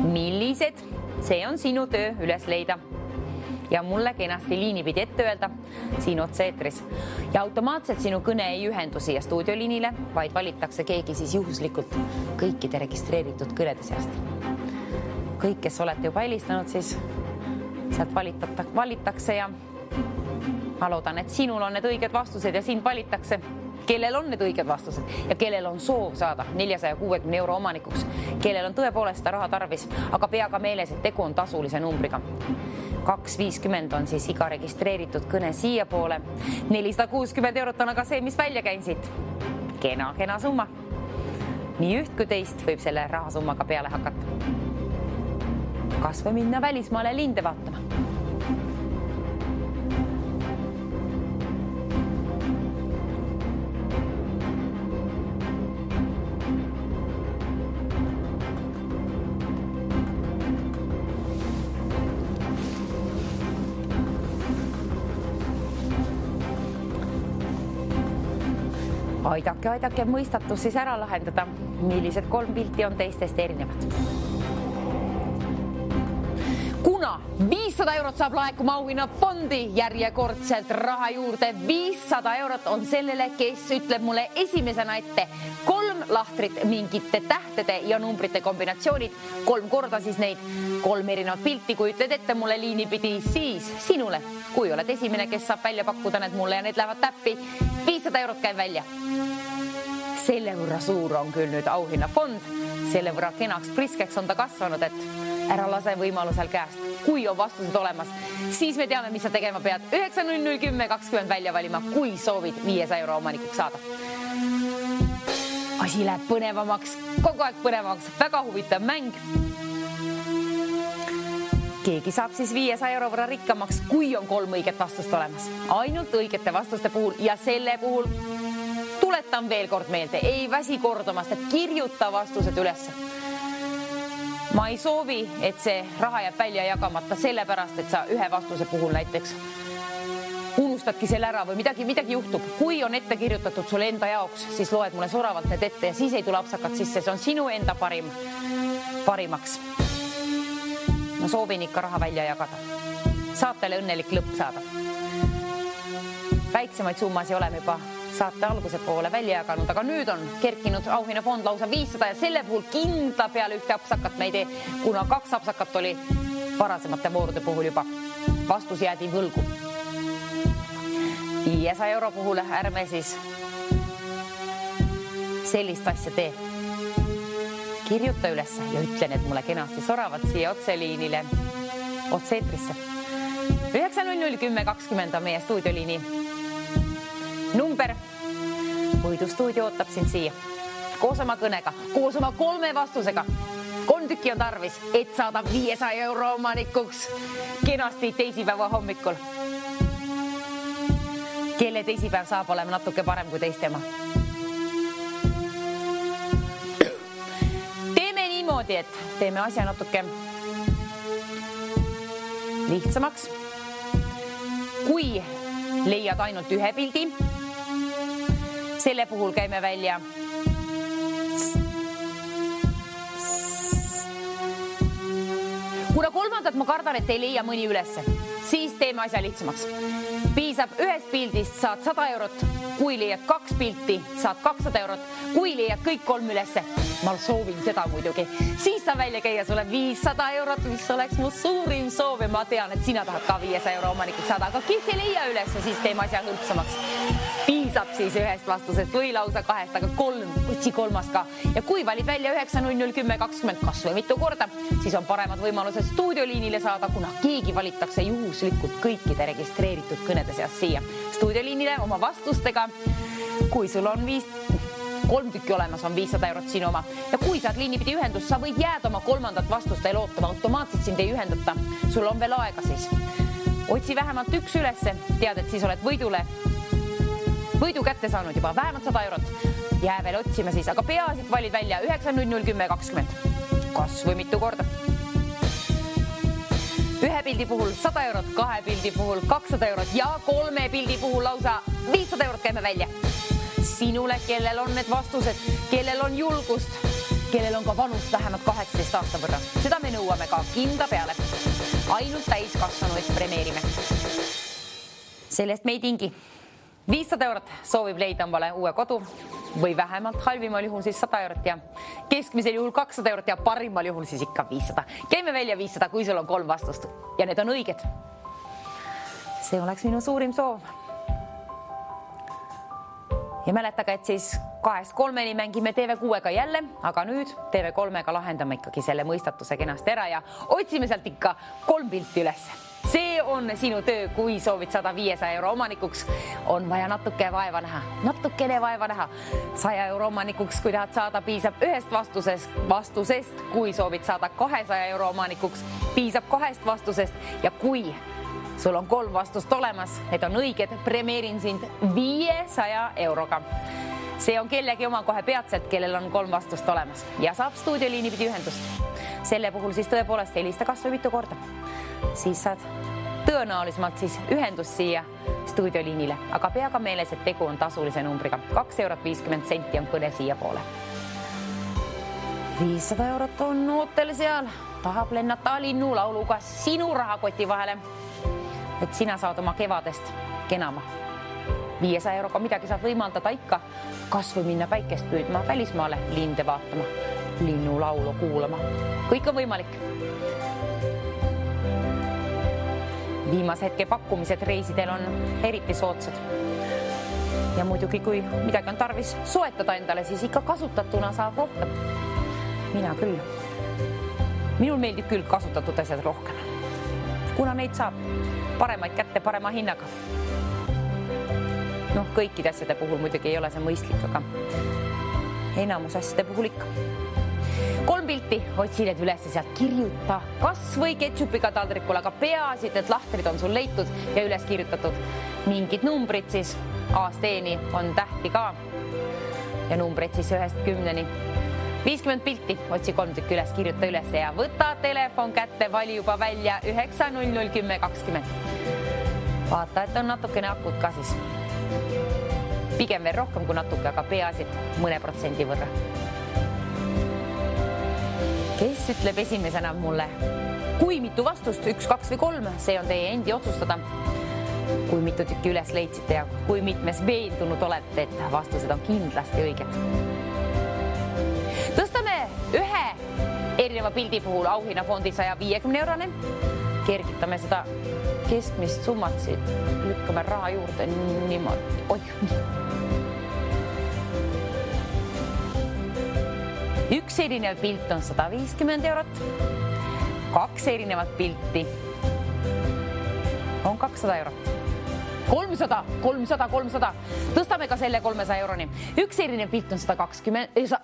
Millised? See on sinu töö üles leida. Ja mulle kenasti liinipidi ette öelda siin otse-eetris. Ja automaatselt sinu kõne ei ühendu siia stuudioliinile, vaid valitakse keegi siis juhuslikult kõikide registreeritud kõnede seast. Kõik, kes olete juba helistanud, siis sealt valitakse ja ma loodan, et sinul on need õiged vastused ja sind valitakse, kellel on need õiged vastused ja kellel on soov saada 460 euro omanikuks, kellel on tõepoolest seda raha tarvis, aga pea ka meeles, et tegu on tasulise numbriga. 250 on siis iga registreeritud kõne siia poole. 460 eurot on aga see, mis välja käin siit. Kena summa. Nii üht kui teist võib selle rahasummaga peale hakata. Kas või minna välismaale linde vaatama. aidake mõistatus siis ära lahendada, millised 3 pilti on teistest erinevad. Kuna 500 eurot saab laekuma auhinnafondi järjekordselt raha juurde, 500 eurot on sellele, kes ütleb mulle esimesena ette 3 lahtrit mingite tähtede ja numbrite kombinatsioonid, 3 korda siis neid, 3 erinevat pilti, kui ütled ette mulle liinipidi, siis sinule, kui oled esimene, kes saab välja pakkuda need mulle ja need lähevad täppi, 500 eurot käib välja. Selle võrra suur on küll nüüd auhinnafond, selle võrra kenaks priskeks on ta kasvanud, et ära lase võimalusel käest. Kui on vastused olemas, siis me teame, mis sa tegema pead. 9.00.10.20 välja valima, kui soovid 500 euro omanikuks saada. Asi läheb põnevamaks, kogu aeg põnevamaks, väga huvitav mäng. Keegi saab siis 500 euro võrra rikkamaks, kui on 3 õiget vastust olemas. Ainult õigete vastuste puhul ja selle puhul tuletan veel kord meelde, ei väsi kordamast, et kirjuta vastused üles. Ma ei soovi, et see raha jääb välja jagamata sellepärast, et sa ühe vastuse puhul näiteks unustadki selle ära või midagi juhtub. Kui on ette kirjutatud sulle enda jaoks, siis loed mulle soravalt need ette ja siis ei tule apsakat sisse. See on sinu enda parimaks. Ma soovin ikka raha välja jagada. Saatele õnnelik lõpp saada. Väiksemaid summasid oleme juba saate alguse poole välja jaganud, aga nüüd on kerkinud auhinnafond lausa 500 ja selle puhul kindla peale ühte apsakat me ei tee, kuna 2 apsakat oli varasemate voorude puhul juba. Vastus jäädi võlgu. 500 euro puhul ärme siis sellist asja tee. Kirjuta üles ja ütle need mulle kenasti soravad siia otseliinile, otseetrisse. 9.00.10.20 on meie stuudioliini number. Võidustuudio ootab sind siia. Koos oma kõnega, koos oma 3 vastusega. 3 tükki on tarvis, et saada 500 euro omanikuks kenasti teisipäeva hommikul. Kelle teisipäev saab olema natuke parem kui teiste oma. Teeme niimoodi, et teeme asja natuke lihtsamaks. Kui leiad ainult ühe pildi, selle puhul käime välja kuna 3. ma kardan, et ei leia mõni ülesse, siis teeme asja lihtsamaks. Piisab ühest pildist, saad 100 eurot. Kui leiad 2 pilti, saad 200 eurot. Kui leiad kõik 3 ülesse, ma soovin seda muidugi, siis saab välja käia sulle 500 eurot, mis oleks mu suurim soov ja ma tean, et sina tahad ka 500 euro omanikuks saada, aga kes ei leia ülesse, siis teeme asja hõlpsamaks. Piisab siis ühest vastusest või lausa 2, aga 3, otsi 3 ka. Ja kui valid välja 9.00.10.20 kas või mitu korda, siis on paremad võimalused stuudioliinile saada, kuna keegi valitakse juhuslikult kõikide registreeritud kõnede seas siia stuudioliinile oma vastustega. Kui sul on 3 tükki olemas, on 500 eurot sinu oma. Ja kui saad liinipidi ühendust, sa võid jääda oma 3. vastust veel ootama. Automaatselt sind ei ühendata. Sul on veel aega siis. Otsi vähemalt 1 ülesse. Tead, et siis oled võidu kätte saanud juba vähemalt 100 eurot. Jää veel otsima siis, aga peaasid valid välja 9.00.10.20. Kas või mitu korda. 1 pildi puhul 100 eurot, 2 pildi puhul 200 eurot ja 3 pildi puhul lausa 500 eurot käime välja. Sinule, kellel on need vastused, kellel on julgust, kellel on ka vanust vähemalt 18 aasta võrra. Seda me nõuame ka kindla peale. Ainult täiskasvanuid premeerime. Sellest me ei tingi. 500 eurot soovib leida omale uue kodu või vähemalt halvimal juhul siis 100 eurot ja keskmisel juhul 200 eurot ja parimal juhul siis ikka 500. Käime välja 500, kui sul on 3 vastust ja need on õiged. See oleks minu suurim soov. Ja mäletage, et siis 2-3 mängime TV6-ga jälle, aga nüüd TV3-ga lahendame ikkagi selle mõistatuse kenasti ära ja otsime sealt ikka 3 pilti üles. See on sinu töö, kui soovid 500 euro omanikuks, on vaja natukene vaeva näha. 100 euro omanikuks, kui tahad saada, piisab ühest vastusest, kui soovid saada 200 euro omanikuks, piisab 2 vastusest ja kui sul on 3 vastust olemas, need on õiged, premeerin sind 500 euroga. See on kellegi oma kohe peatselt, kellel on 3 vastust olemas ja saab stuudioliini pidi ühendust. Selle puhul siis tõepoolest helista kas või mitu korda. Siis saad tõenäolisemalt siis ühendus siia stuudioliinile, aga pea ka meeles, et tegu on tasulise numbriga. 2,50 € on kõne siia poole. 500 € on ootel seal, tahab lennata linnulauluga sinu rahakoti vahele, et sina saad oma kevadest kenama. 500 € midagi saad võimaldada ikka, kas või minna päikest püüdma välismaale, linde vaatama, linnulaulu kuulama. Kõik on võimalik. Viimase hetke pakkumised reisidel on eriti soodsad. Ja muidugi, kui midagi on tarvis soetada endale, siis ikka kasutatuna saab rohkem. Mina küll. Minul meeldib küll kasutatud asjad rohkem. Kuna neid saab paremaid kätte parema hinnaga. Noh, kõikide asjade puhul muidugi ei ole see mõistlik, aga enamus asjade puhul ikka. 3 pilti, otsi need üles sealt, kirjuta kas või ketšupiga taldrikul, aga peaasi, et lahtrid on sul leitud ja üles kirjutatud. Mingid numbrid siis, A-st-E-ni on tähti ka ja numbrid siis 1-10-ni. 50 pilti, otsi 3 tükki üles, kirjuta üles ja võta telefon kätte, vali juba välja 9001020. Vaata, et on natukene akut ka siis. Pigem veel rohkem kui natuke, aga peaasi, et mõne protsendi võrra. Kes ütleb esimesena mulle, kui mitu vastust, 1, 2 või 3, see on teie endi otsustada. Kui mitu tükki üles leidsite ja kui mitmes veendunud olete, et vastused on kindlasti õiged. Tõstame ühe erineva pildi puhul auhinnafondi 150 €. Kergitame seda keskmist summat siit, lükkame raha juurde niimoodi. Oih. Üks erinev pilt on 150 €. 2 erinevat pilti on 200 €. 300. Tõstame ka selle 300 €-ni. Üks erinev pilt on 120.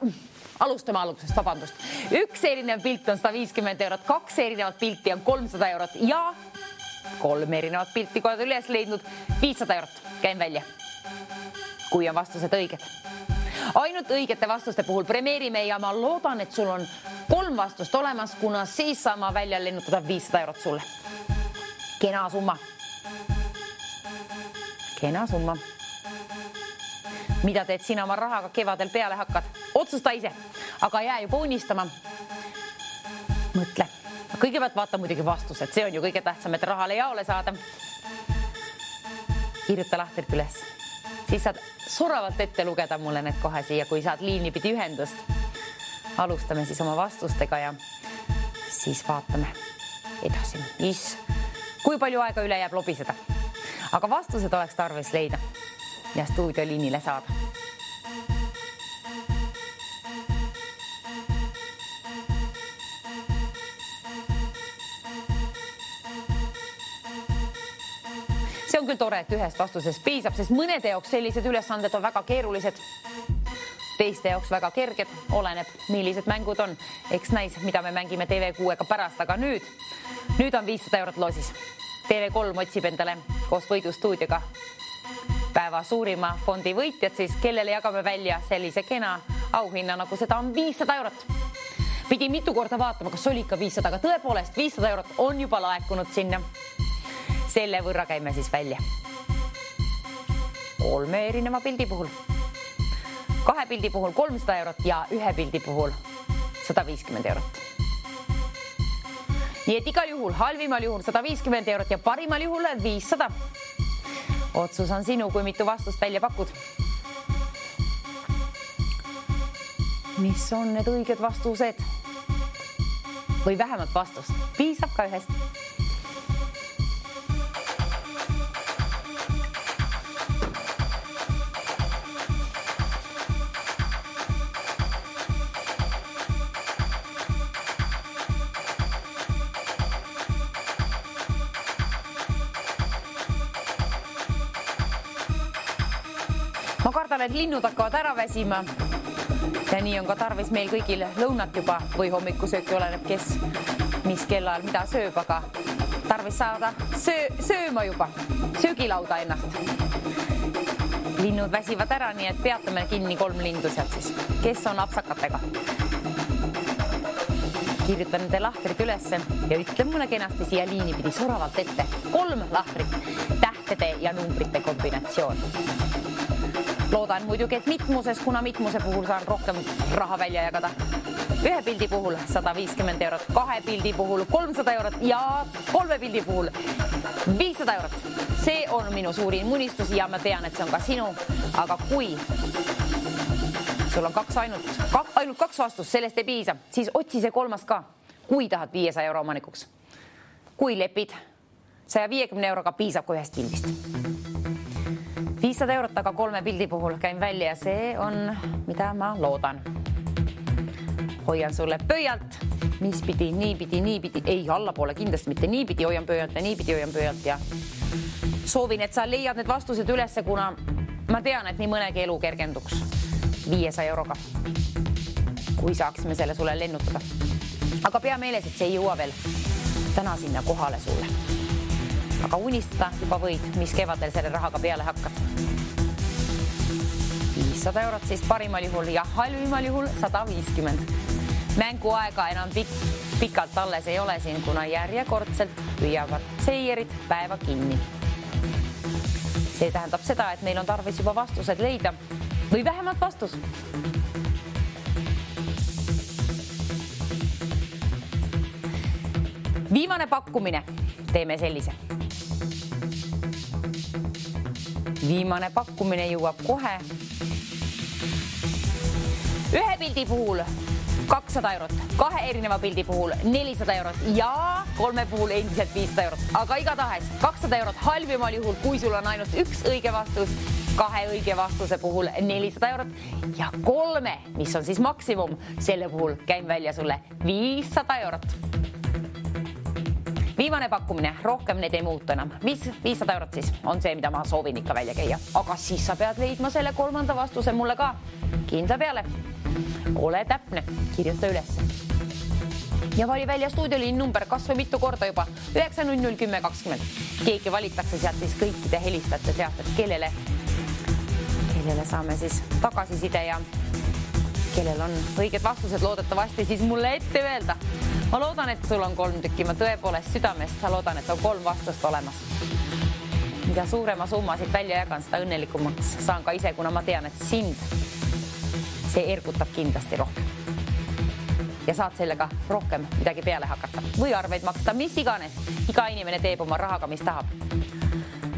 Alustame algusest, vabandust. Üks erinev pilt on 150 €, 2 erinevat pilti on 300 € ja 3 erinevat pilti, kui oled üles leidnud 500 €. Käin välja, kui on vastused õiged. Ainult õigete vastuste puhul premeerime ja ma loodan, et sul on 3 vastust olemas, kuna siis saan ma välja lennutada 500 € sulle. Kena summa. Kena summa. Mida teed sina oma rahaga kevadel peale hakkad? Otsusta ise, aga jää juba unistama. Mõtle. Kõigepealt vaata muidugi vastused. See on ju kõige tähtsam, et rahale jaole saada. Kirjuta lahtrid üles. Siis saad soravalt ette lugeda mulle need kohe siia, kui saad liini pidi ühendust. Alustame siis oma vastustega ja siis vaatame edasi. Kui palju aega üle jääb lobiseda. Aga vastused oleks tarvis leida ja stuudioliinile saada. See on küll tore, et ühest vastusest piisab, sest mõnede jaoks sellised ülesanded on väga keerulised. Teiste jaoks väga kerged, oleneb, millised mängud on. Eks näis, mida me mängime TV6-ga pärast, aga nüüd on 500 € loosis. TV3 otsib endale koos võidustuudioga päeva suurima fondi võitjad, siis kellele jagame välja sellise kena auhinna, nagu seda on 500 €. Pidi mitu korda vaatama, kas oli ikka 500, aga tõepoolest 500 € on juba laekunud sinna. Selle võrra käime siis välja. 3 erineva pildi puhul. 2 pildi puhul 300 € ja 1 pildi puhul 150 €. Nii et igal juhul, halvimal juhul 150 € ja parimal juhul 500. Otsus on sinu, kui mitu vastust välja pakud. Mis on need õiged vastused? Või vähemalt vastus. Piisab ka ühest. Ma kardan, et linnud hakkavad ära väsima ja nii on ka tarvis meil kõigil lõunat juba või hommikusööki, oleneb kes, mis kellaajal mida sööb, aga tarvis saada sööma juba, söögilauda ennast. Linnud väsivad ära, nii et peatame kinni 3 lindu sealt siis. Kes on apsakatega? kirjuta nende lahtrid ülesse ja ütle mulle kenasti siia liini pidi soravalt ette 3 lahtrit, tähtede ja numbrite kombinatsioon. Loodan muidugi, et mitmuses, kuna mitmuse puhul saan rohkem raha välja jagada. 1 pildi puhul 150 eurot, 2 pildi puhul 300 eurot ja 3 pildi puhul 500 eurot. See on minu suurin unistus ja ma tean, et see on ka sinu, aga kui sul on ainult 2 vastust, sellest ei piisa, siis otsi see 3. ka, kui tahad 500 euro omanikuks. Kui lepid 150 euroga, piisab kui 1 pildist. 500 eurot aga 3 pildi puhul käin välja ja see on, mida ma loodan. Hoian sulle pöialt, mispidi, niipidi, ei allapoole kindlasti mitte niipidi, hoian pöialt ja niipidi hoian pöialt ja soovin, et sa leiad need vastused ülesse, kuna ma tean, et nii mõnegi elu kergenduks 500 euroga, kui saaksime selle sulle lennutada. Aga pea meeles, et see ei jõua veel täna sinna kohale sulle. Aga unistada juba võid, mis kevadel selle rahaga peale hakkad. 500 eurot siis parimal juhul ja halvimal juhul 150. Mänguaega enam pikalt alles ei ole siin, kuna järjekordselt püüavad seierid päeva kinni. See tähendab seda, et meil on tarvis juba vastused leida või vähemalt vastus. Viimane pakkumine. Teeme sellise. Viimane pakkumine jõuab kohe. 1 pildi puhul 200 eurot, 2 erineva pildi puhul 400 eurot ja 3 puhul endiselt 500 eurot. Aga igatahes 200 eurot halvimal juhul, kui sul on ainult 1 õige vastus, 2 õige vastuse puhul 400 eurot ja 3, mis on siis maksimum, selle puhul käin välja sulle 500 eurot. Viimane pakkumine, rohkem need ei muutu enam. 500 eurot siis on see, mida ma soovin ikka välja käia. Aga siis sa pead leidma selle 3. vastuse mulle ka. Kindla peale. Ole täpne, kirjuta ülesse. Ja vali välja stuudioliin number kas või mitu korda juba 9001020. Keegi valitakse sealt siis kõikide helistajate seast, et kellele saame siis tagasiside ja kellel on õiged vastused loodetavasti siis mulle ette öelda. Ma loodan, et sul on 3 tükki, ma tõepoolest südamest loodan, et on 3 vastust olemas. Mida suurema summa siit välja jagan, seda õnnelikumaks saan ka ise, kuna ma tean, et sind see ergutab kindlasti rohkem. Ja saad sellega rohkem midagi peale hakata või arveid maksta, mis iganes. Iga inimene teeb oma rahaga, mis tahab.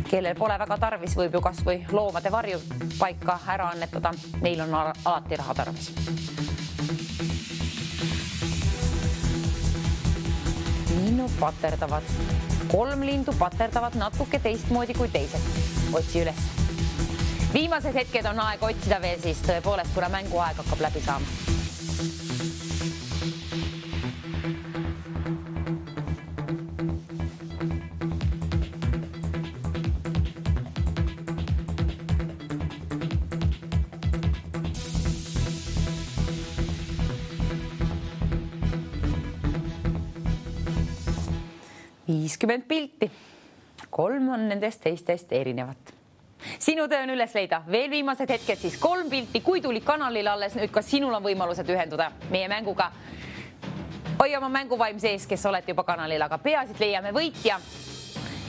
Kellel pole väga tarvis, võib ju kas või loomade varjupaika ära annetada. Neil on alati raha tarvis. Linnud paterdavad. 3 lindu paterdavad natuke teistmoodi kui teised. Otsi üles. Viimased hetked on aeg otsida veel siis tõepoolest, kuna mänguaeg hakkab läbi saama. Viiskümmend pilti. 3 on nendest teistest erinevat. Sinu töö on üles leida veel viimased hetked, siis 3 pilti, kui tulid kanalile alles, nüüd ka sinul on võimalused ühenduda meie mänguga. Hoia oma mänguvaim sees, kes olete juba kanalil, aga peasid leiame võitja.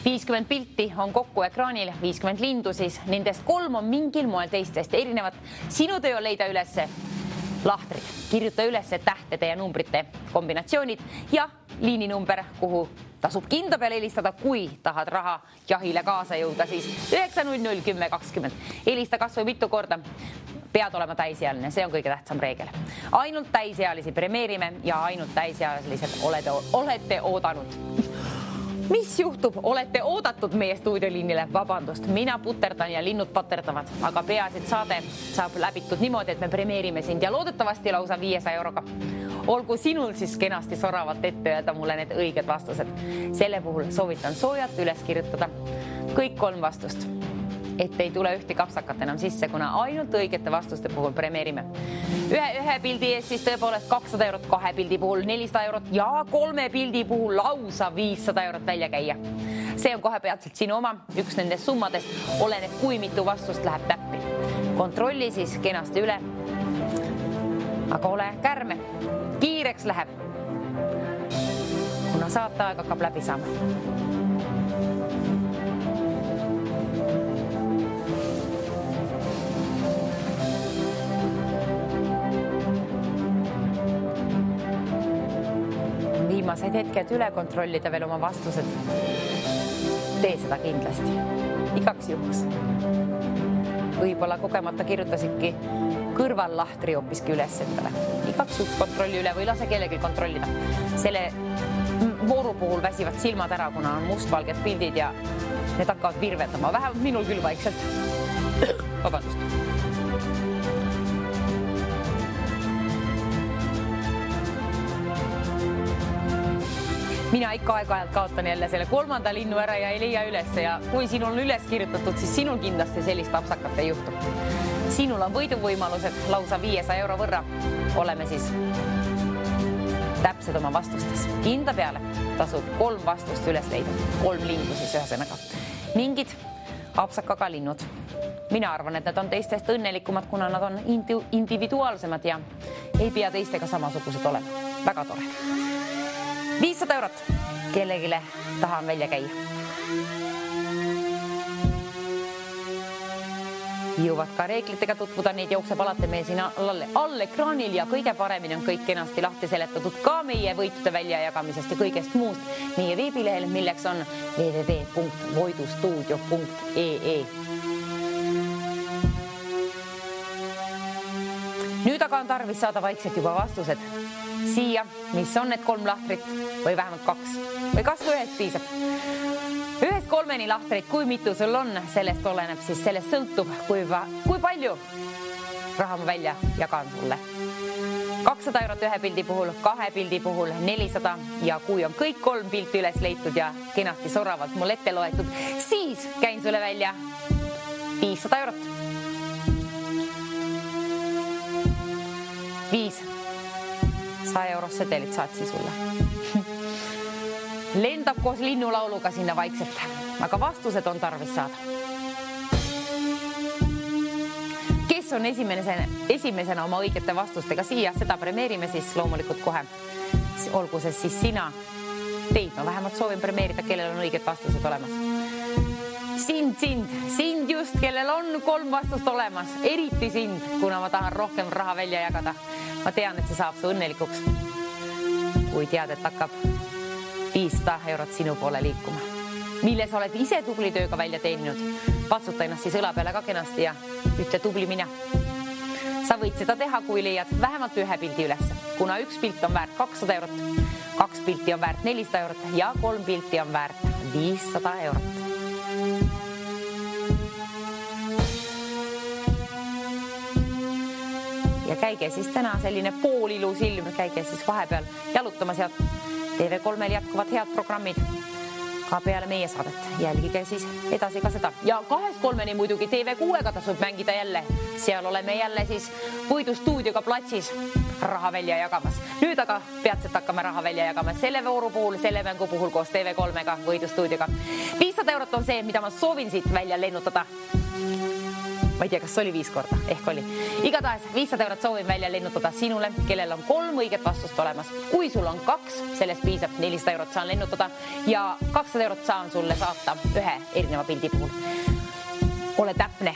50 pilti on kokku ekraanil, 50 lindu siis, nendest 3 on mingil moel teistest erinevat. Sinu töö on leida ülesse lahtrid, kirjuta ülesse tähtede ja numbrite kombinatsioonid ja liininumber, kuhu tasub kindla peale helistada, kui tahad raha jahile kaasa jõuda, siis 9001020. Helista kas või mitu korda. Pead olema täisealine, see on kõige tähtsam reegel. Ainult täisealisi premeerime ja ainult täisealised olete oodanud. Mis juhtub? Olete oodatud meie stuudioliinile, vabandust, mina puterdan ja linnud paterdavad, aga peasid saade saab läbitud niimoodi, et me premeerime sind ja loodetavasti lausa 500 euroga. Olgu sinul siis kenasti soravalt ette öelda mulle need õiged vastused. Selle puhul soovitan soojalt üles kirjutada kõik 3 vastust, et ei tule ühti kapsakat enam sisse, kuna ainult õigete vastuste puhul premeerime. Ühe pildi ees siis tõepoolest 200 eurot, 2 pildi puhul 400 eurot ja 3 pildi puhul lausa 500 eurot välja käia. See on kohe peatselt sinu oma, üks nendest summadest, oleneb kui mitu vastust läheb täppi. Kontrolli siis kenasti üle, aga ole kärme, kiireks läheb. kuna saateaeg hakkab läbi saama. Viimased hetked üle kontrollida veel oma vastused. Tee seda kindlasti. Igaks juhuks. Võib-olla kogemata kirjutasidki kõrval lahtri hoopiski üles endale. Igaks juhuks kontrolli üle või lase kellelgi kontrollida. Selle vooru puhul väsivad silmad ära, kuna on mustvalged pildid ja need hakkavad virvendama. Vähemalt minul küll vaikselt. Vabandust. Mina ikka aeg-ajalt kaotan jälle selle 3. linnu ära ja ei leia üles ja kui sinul on üles kirjutatud, siis sinul kindlasti sellist apsakat ei juhtu. Sinul on võiduvõimalused lausa 500 euro võrra. Oleme siis täpsed oma vastustes. Kinda peale tasub 3 vastust üles leida. 3 lindu siis ühesõnaga. Mingid apsakaga linnud. Mina arvan, et need on teistest õnnelikumad, kuna nad on individuaalsemad ja ei pea teistega samasugused olema. Väga tore. 500 eurot kellegile tahan välja käia. Jõuvad ka reeglitega tutvuda, neid jookseb alati meil siin all ekraanil ja kõige paremini on kõik kenasti lahti seletatud ka meie võitude väljajagamisest ja kõigest muust meie veebilehel, milleks on www.voidustuudio.ee. Nüüd aga on tarvis saada vaikselt juba vastused siia, mis on need 3 lahtrit või vähemalt 2 või kas või ühest piisab. 1-3 lahtrit, kui mitu sul on, sellest oleneb, siis sellest sõltub, kui palju raha ma välja jagan sulle. 200 eurot ühe pildi puhul, 2 pildi puhul 400 ja kui on kõik 3 pilti üles leitud ja kenasti soravalt mul ette loetud, siis käin sulle välja 500 eurot. 5 100 eurost sedelit saatsi sulle. Lendab koos linnulauluga sinna vaikselt, aga vastused on tarvis saada. Kes on esimesena oma õigete vastustega siia, seda premeerime siis loomulikult kohe. Olgu see siis sina, teid ma vähemalt soovin premeerida, kellel on õiged vastused olemas. Sind just, kellel on 3 vastust olemas, eriti sind, kuna ma tahan rohkem raha välja jagada. Ma tean, et see saab su õnnelikuks, kui tead, et hakkab 500 eurot sinu poole liikuma, milles oled ise tubli tööga välja teeninud. Patsuta ennast siis õla peale ka kenasti ja ütle tubli mina. Sa võid seda teha, kui leiad vähemalt 1 pildi üles, kuna 1 pilt on väärt 200 eurot, 2 pilti on väärt 400 eurot ja 3 pilti on väärt 500 eurot. Ja käige siis täna selline poolilus ilm, käige siis vahepeal jalutama sealt. TV3-l jätkuvad head programmid ka peale meie saadet. Jälgige siis edasi ka seda. Ja 2-3 muidugi TV6-ga tasub mängida jälle. Seal oleme jälle siis võidustuudioga platsis raha välja jagamas. Nüüd aga peatselt hakkame raha välja jagama selle vooru puhul, selle mängu puhul koos TV3-ga võidustuudioga. 500 eurot on see, mida ma soovin siit välja lennutada. Ma ei tea, kas oli 5 korda, ehk oli. Igatahes 500 eurot soovin välja lennutada sinule, kellel on 3 õiget vastust olemas. Kui sul on 2, sellest piisab 400 eurot saan lennutada ja 200 eurot saan sulle saata 1 erineva pildi puhul. Ole täpne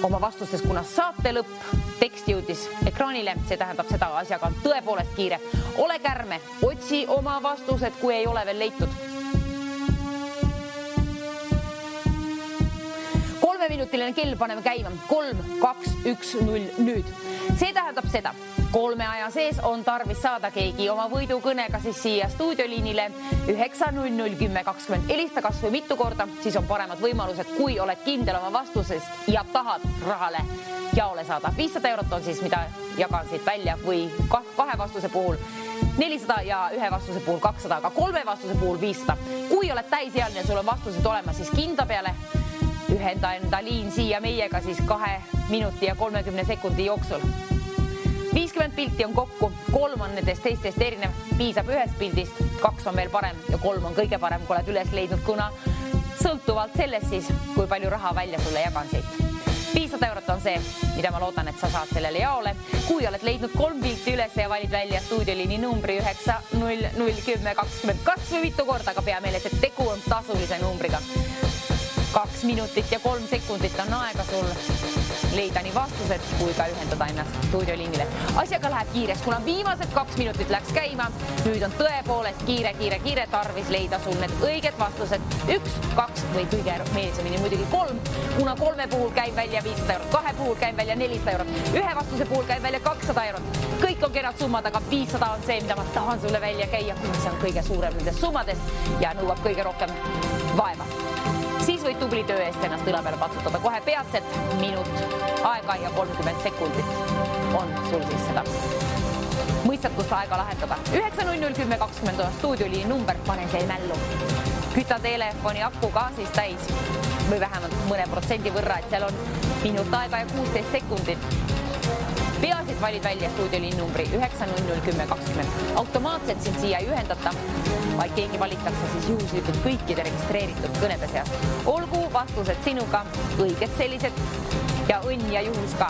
oma vastustes, kuna saate lõpp tekst jõudis ekraanile, see tähendab seda, asjaga on tõepoolest kiire. Ole kärme, otsi oma vastused, kui ei ole veel leitud. 3-minutiline kell paneme käima. 3, 2, 1, 0 nüüd. See tähendab seda. 3 aja sees on tarvis saada keegi oma võidukõnega siis siia stuudioliinile 9001020. Helista kas või mitu korda, siis on paremad võimalused, kui oled kindel oma vastusest ja tahad rahale jaole saada. 500 eurot on siis, mida jagan siit välja või 2 vastuse puhul 400 ja 1 vastuse puhul 200, aga 3 vastuse puhul 500. Kui oled täisealine ja sul on vastused olemas, siis kinda peale ühenda enda liin siia meiega siis 2 minuti ja 30 sekundi jooksul. 50 pilti on kokku, 3 on nendest teistest erinev, piisab 1 pildist, 2 on veel parem ja 3 on kõige parem, kui oled üles leidnud, kuna sõltuvalt sellest siis, kui palju raha välja sulle jagan siit. 500 eurot on on see, mida ma loodan, et sa saad sellele jaole. Kui oled leidnud 3 pilti üles ja valid välja stuudioliini numbri 9001020 kas või mitu korda, aga pea meeles, et tegu on tasulise numbriga. 2 minutit ja 3 sekundit on aega sul leida nii vastused kui ka ühendada ennast stuudioliinile. Asjaga läheb kiireks, kuna viimased 2 minutit läks käima. Nüüd on tõepoolest kiire tarvis leida sul need õiged vastused. 1, 2 või kõige meelsamini muidugi 3, kuna 3 puhul käib välja 500 eurot, 2 puhul käib välja 400 eurot, 1 vastuse puhul käib välja 200 eurot. Kõik on kenad summad, aga 500 on see, mida ma tahan sulle välja käia, kuna see on kõige suurem nendest summadest ja nõuab kõige rohkem vaeva. Siis võid tubli töö eest ennast õla peale patsutada kohe peatselt, minut aega ja 30 sekundit on sul siis seda mõistad, kust aega lahendada. 9001020 on stuudioliini number, pane see mällu. Küta telefoni aku ka siis täis või vähemalt mõne protsendi võrra, et seal on minut aega ja 16 sekundit. Peasid valid välja stuudioliini numbri 9001020. Automaatselt sind siia ei ühendata, vaid keegi valitakse siis juhuslikult kõikide registreeritud kõnede seast. Olgu vastused sinuga, õiged sellised ja õnn ja juhus ka.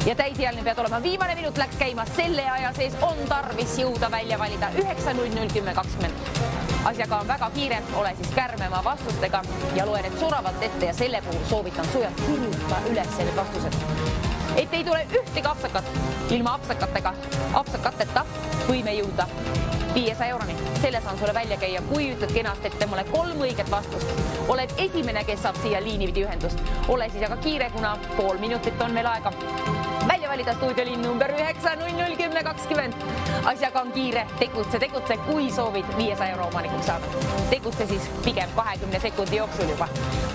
Ja täisialine pead olema, viimane minut läks käima, selle aja sees on tarvis jõuda välja valida 9001020. Asjaga on väga kiire, ole siis kärmema vastustega ja loe need suravalt ette ja selle puhul soovitan sujalt kirjuta üles need vastused. Et ei tule ühtegi apsakat, ilma apsakateta võime jõuda 500 euroni. Selle saan sulle välja käia, kui ütled kenast ette mulle 3 õiget vastust. Oled esimene, kes saab siia liinipidi ühendust. Ole siis aga kiire, kuna pool minutit on veel aega. Välja valida stuudioliin number 9001020. Asjaga on kiire, tegutse, kui soovid 500 euro omanikuks saada. Tegutse siis pigem 20 sekundi jooksul juba.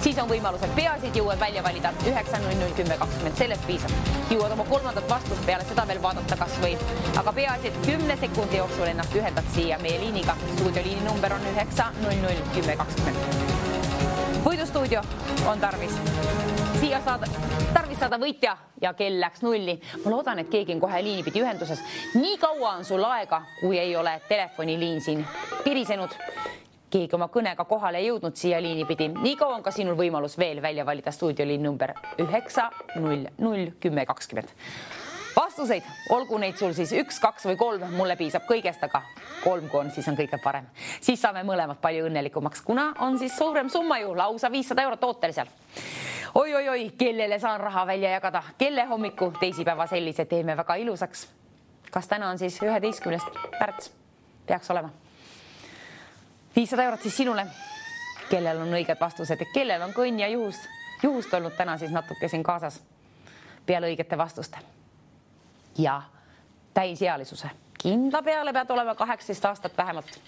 Siis on võimalused peasid, jõuad välja valida 9001020, sellest piisab. Jõuad oma 3. vastust peale seda veel vaadata kas või. Aga peasid 10 sekundi jooksul ennast ühendad siia meie liiniga. Stuudioliini number on 9001020. Võidustuudio on tarvis. Siia tarvis saada võitja ja kell läks nulli. Ma loodan, et keegi on kohe liinipidi ühenduses. Nii kaua on sul aega, kui ei ole telefoniliin siin pirisenud. Keegi oma kõnega kohale jõudnud siia liinipidi. Nii kaua on ka sinul võimalus veel välja valida stuudioliin number 9001020. Vastuseid, olgu neid sul siis 1, 2 või 3, mulle piisab kõigest, aga 3 kui on, siis on kõige parem. Siis saame mõlemad palju õnnelikumaks, kuna on siis suurem summa ju, lausa 500 eurot ootele seal. Oi, kellele saan raha välja jagada, kelle hommiku teisipäeva sellise teeme väga ilusaks. Kas täna on siis 11. märts? Peaks olema. 500 eurot siis sinule, kellel on õiged vastused ja kellel on kõnn ja juhust olnud täna siis natuke siin kaasas peale õigete vastuste. Ja täisealisuse. Kindla peale pead olema 18 aastat vähemalt.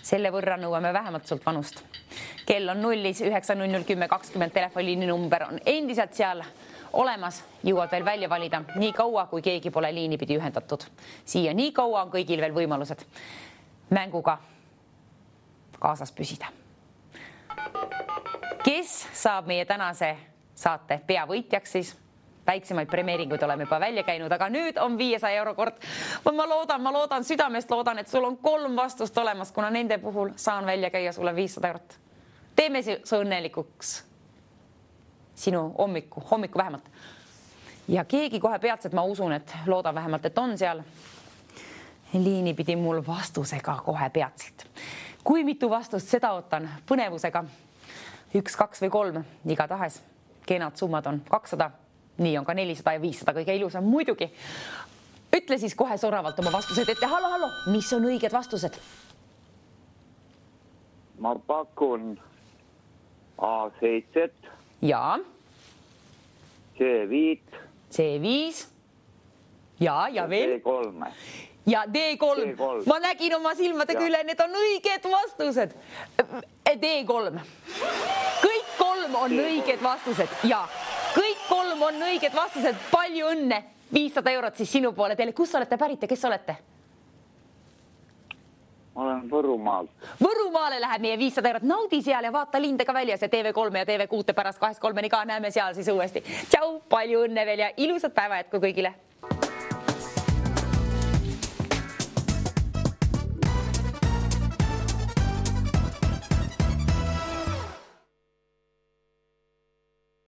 Selle võrra nõuame vähemalt sult vanust. Kell on nullis, 9001020, telefoniini number on endiselt seal olemas. Jõuad veel välja valida nii kaua, kui keegi pole liinipidi ühendatud. Siia nii kaua on kõigil veel võimalused mänguga kaasas püsida. Kes saab meie tänase saate peavõitjaks siis? Väiksemaid premeeringuid oleme juba välja käinud, aga nüüd on 500 euro kord. Ma loodan, südamest loodan, et sul on 3 vastust olemas, kuna nende puhul saan välja käia sulle 500 eurot. Teeme su õnnelikuks sinu hommiku vähemalt. Ja keegi kohe peatselt, ma usun, et loodan vähemalt, et on seal. Liini pidi mul vastusega kohe peatselt. Kui mitu vastust, seda ootan põnevusega. 1, 2 või 3, igatahes. Kenad summad on 200. Nii on ka 400 ja 500 kõige ilusam muidugi. Ütle siis kohe soravalt oma vastused ette. Hallo, mis on õiged vastused? Ma pakun A7. Ja. C5. C5. Ja veel. D3. Ja D3. Ma nägin oma silmadega üle, need on õiged vastused. D3. Kõik 3 on õiged vastused ja kõik 3 on õiged vastused. Palju õnne. 500 eurot siis sinu poole teile. Kus olete pärit ja kes olete? Ma olen Võrumaalt. Võrumaale läheb meie 500 eurot. Naudi seal ja vaata lindega väljas ja TV3 ja TV6 pärast 2-3 ka näeme seal siis uuesti. Tšau, palju õnne veel ja ilusat päeva jätku kõigile.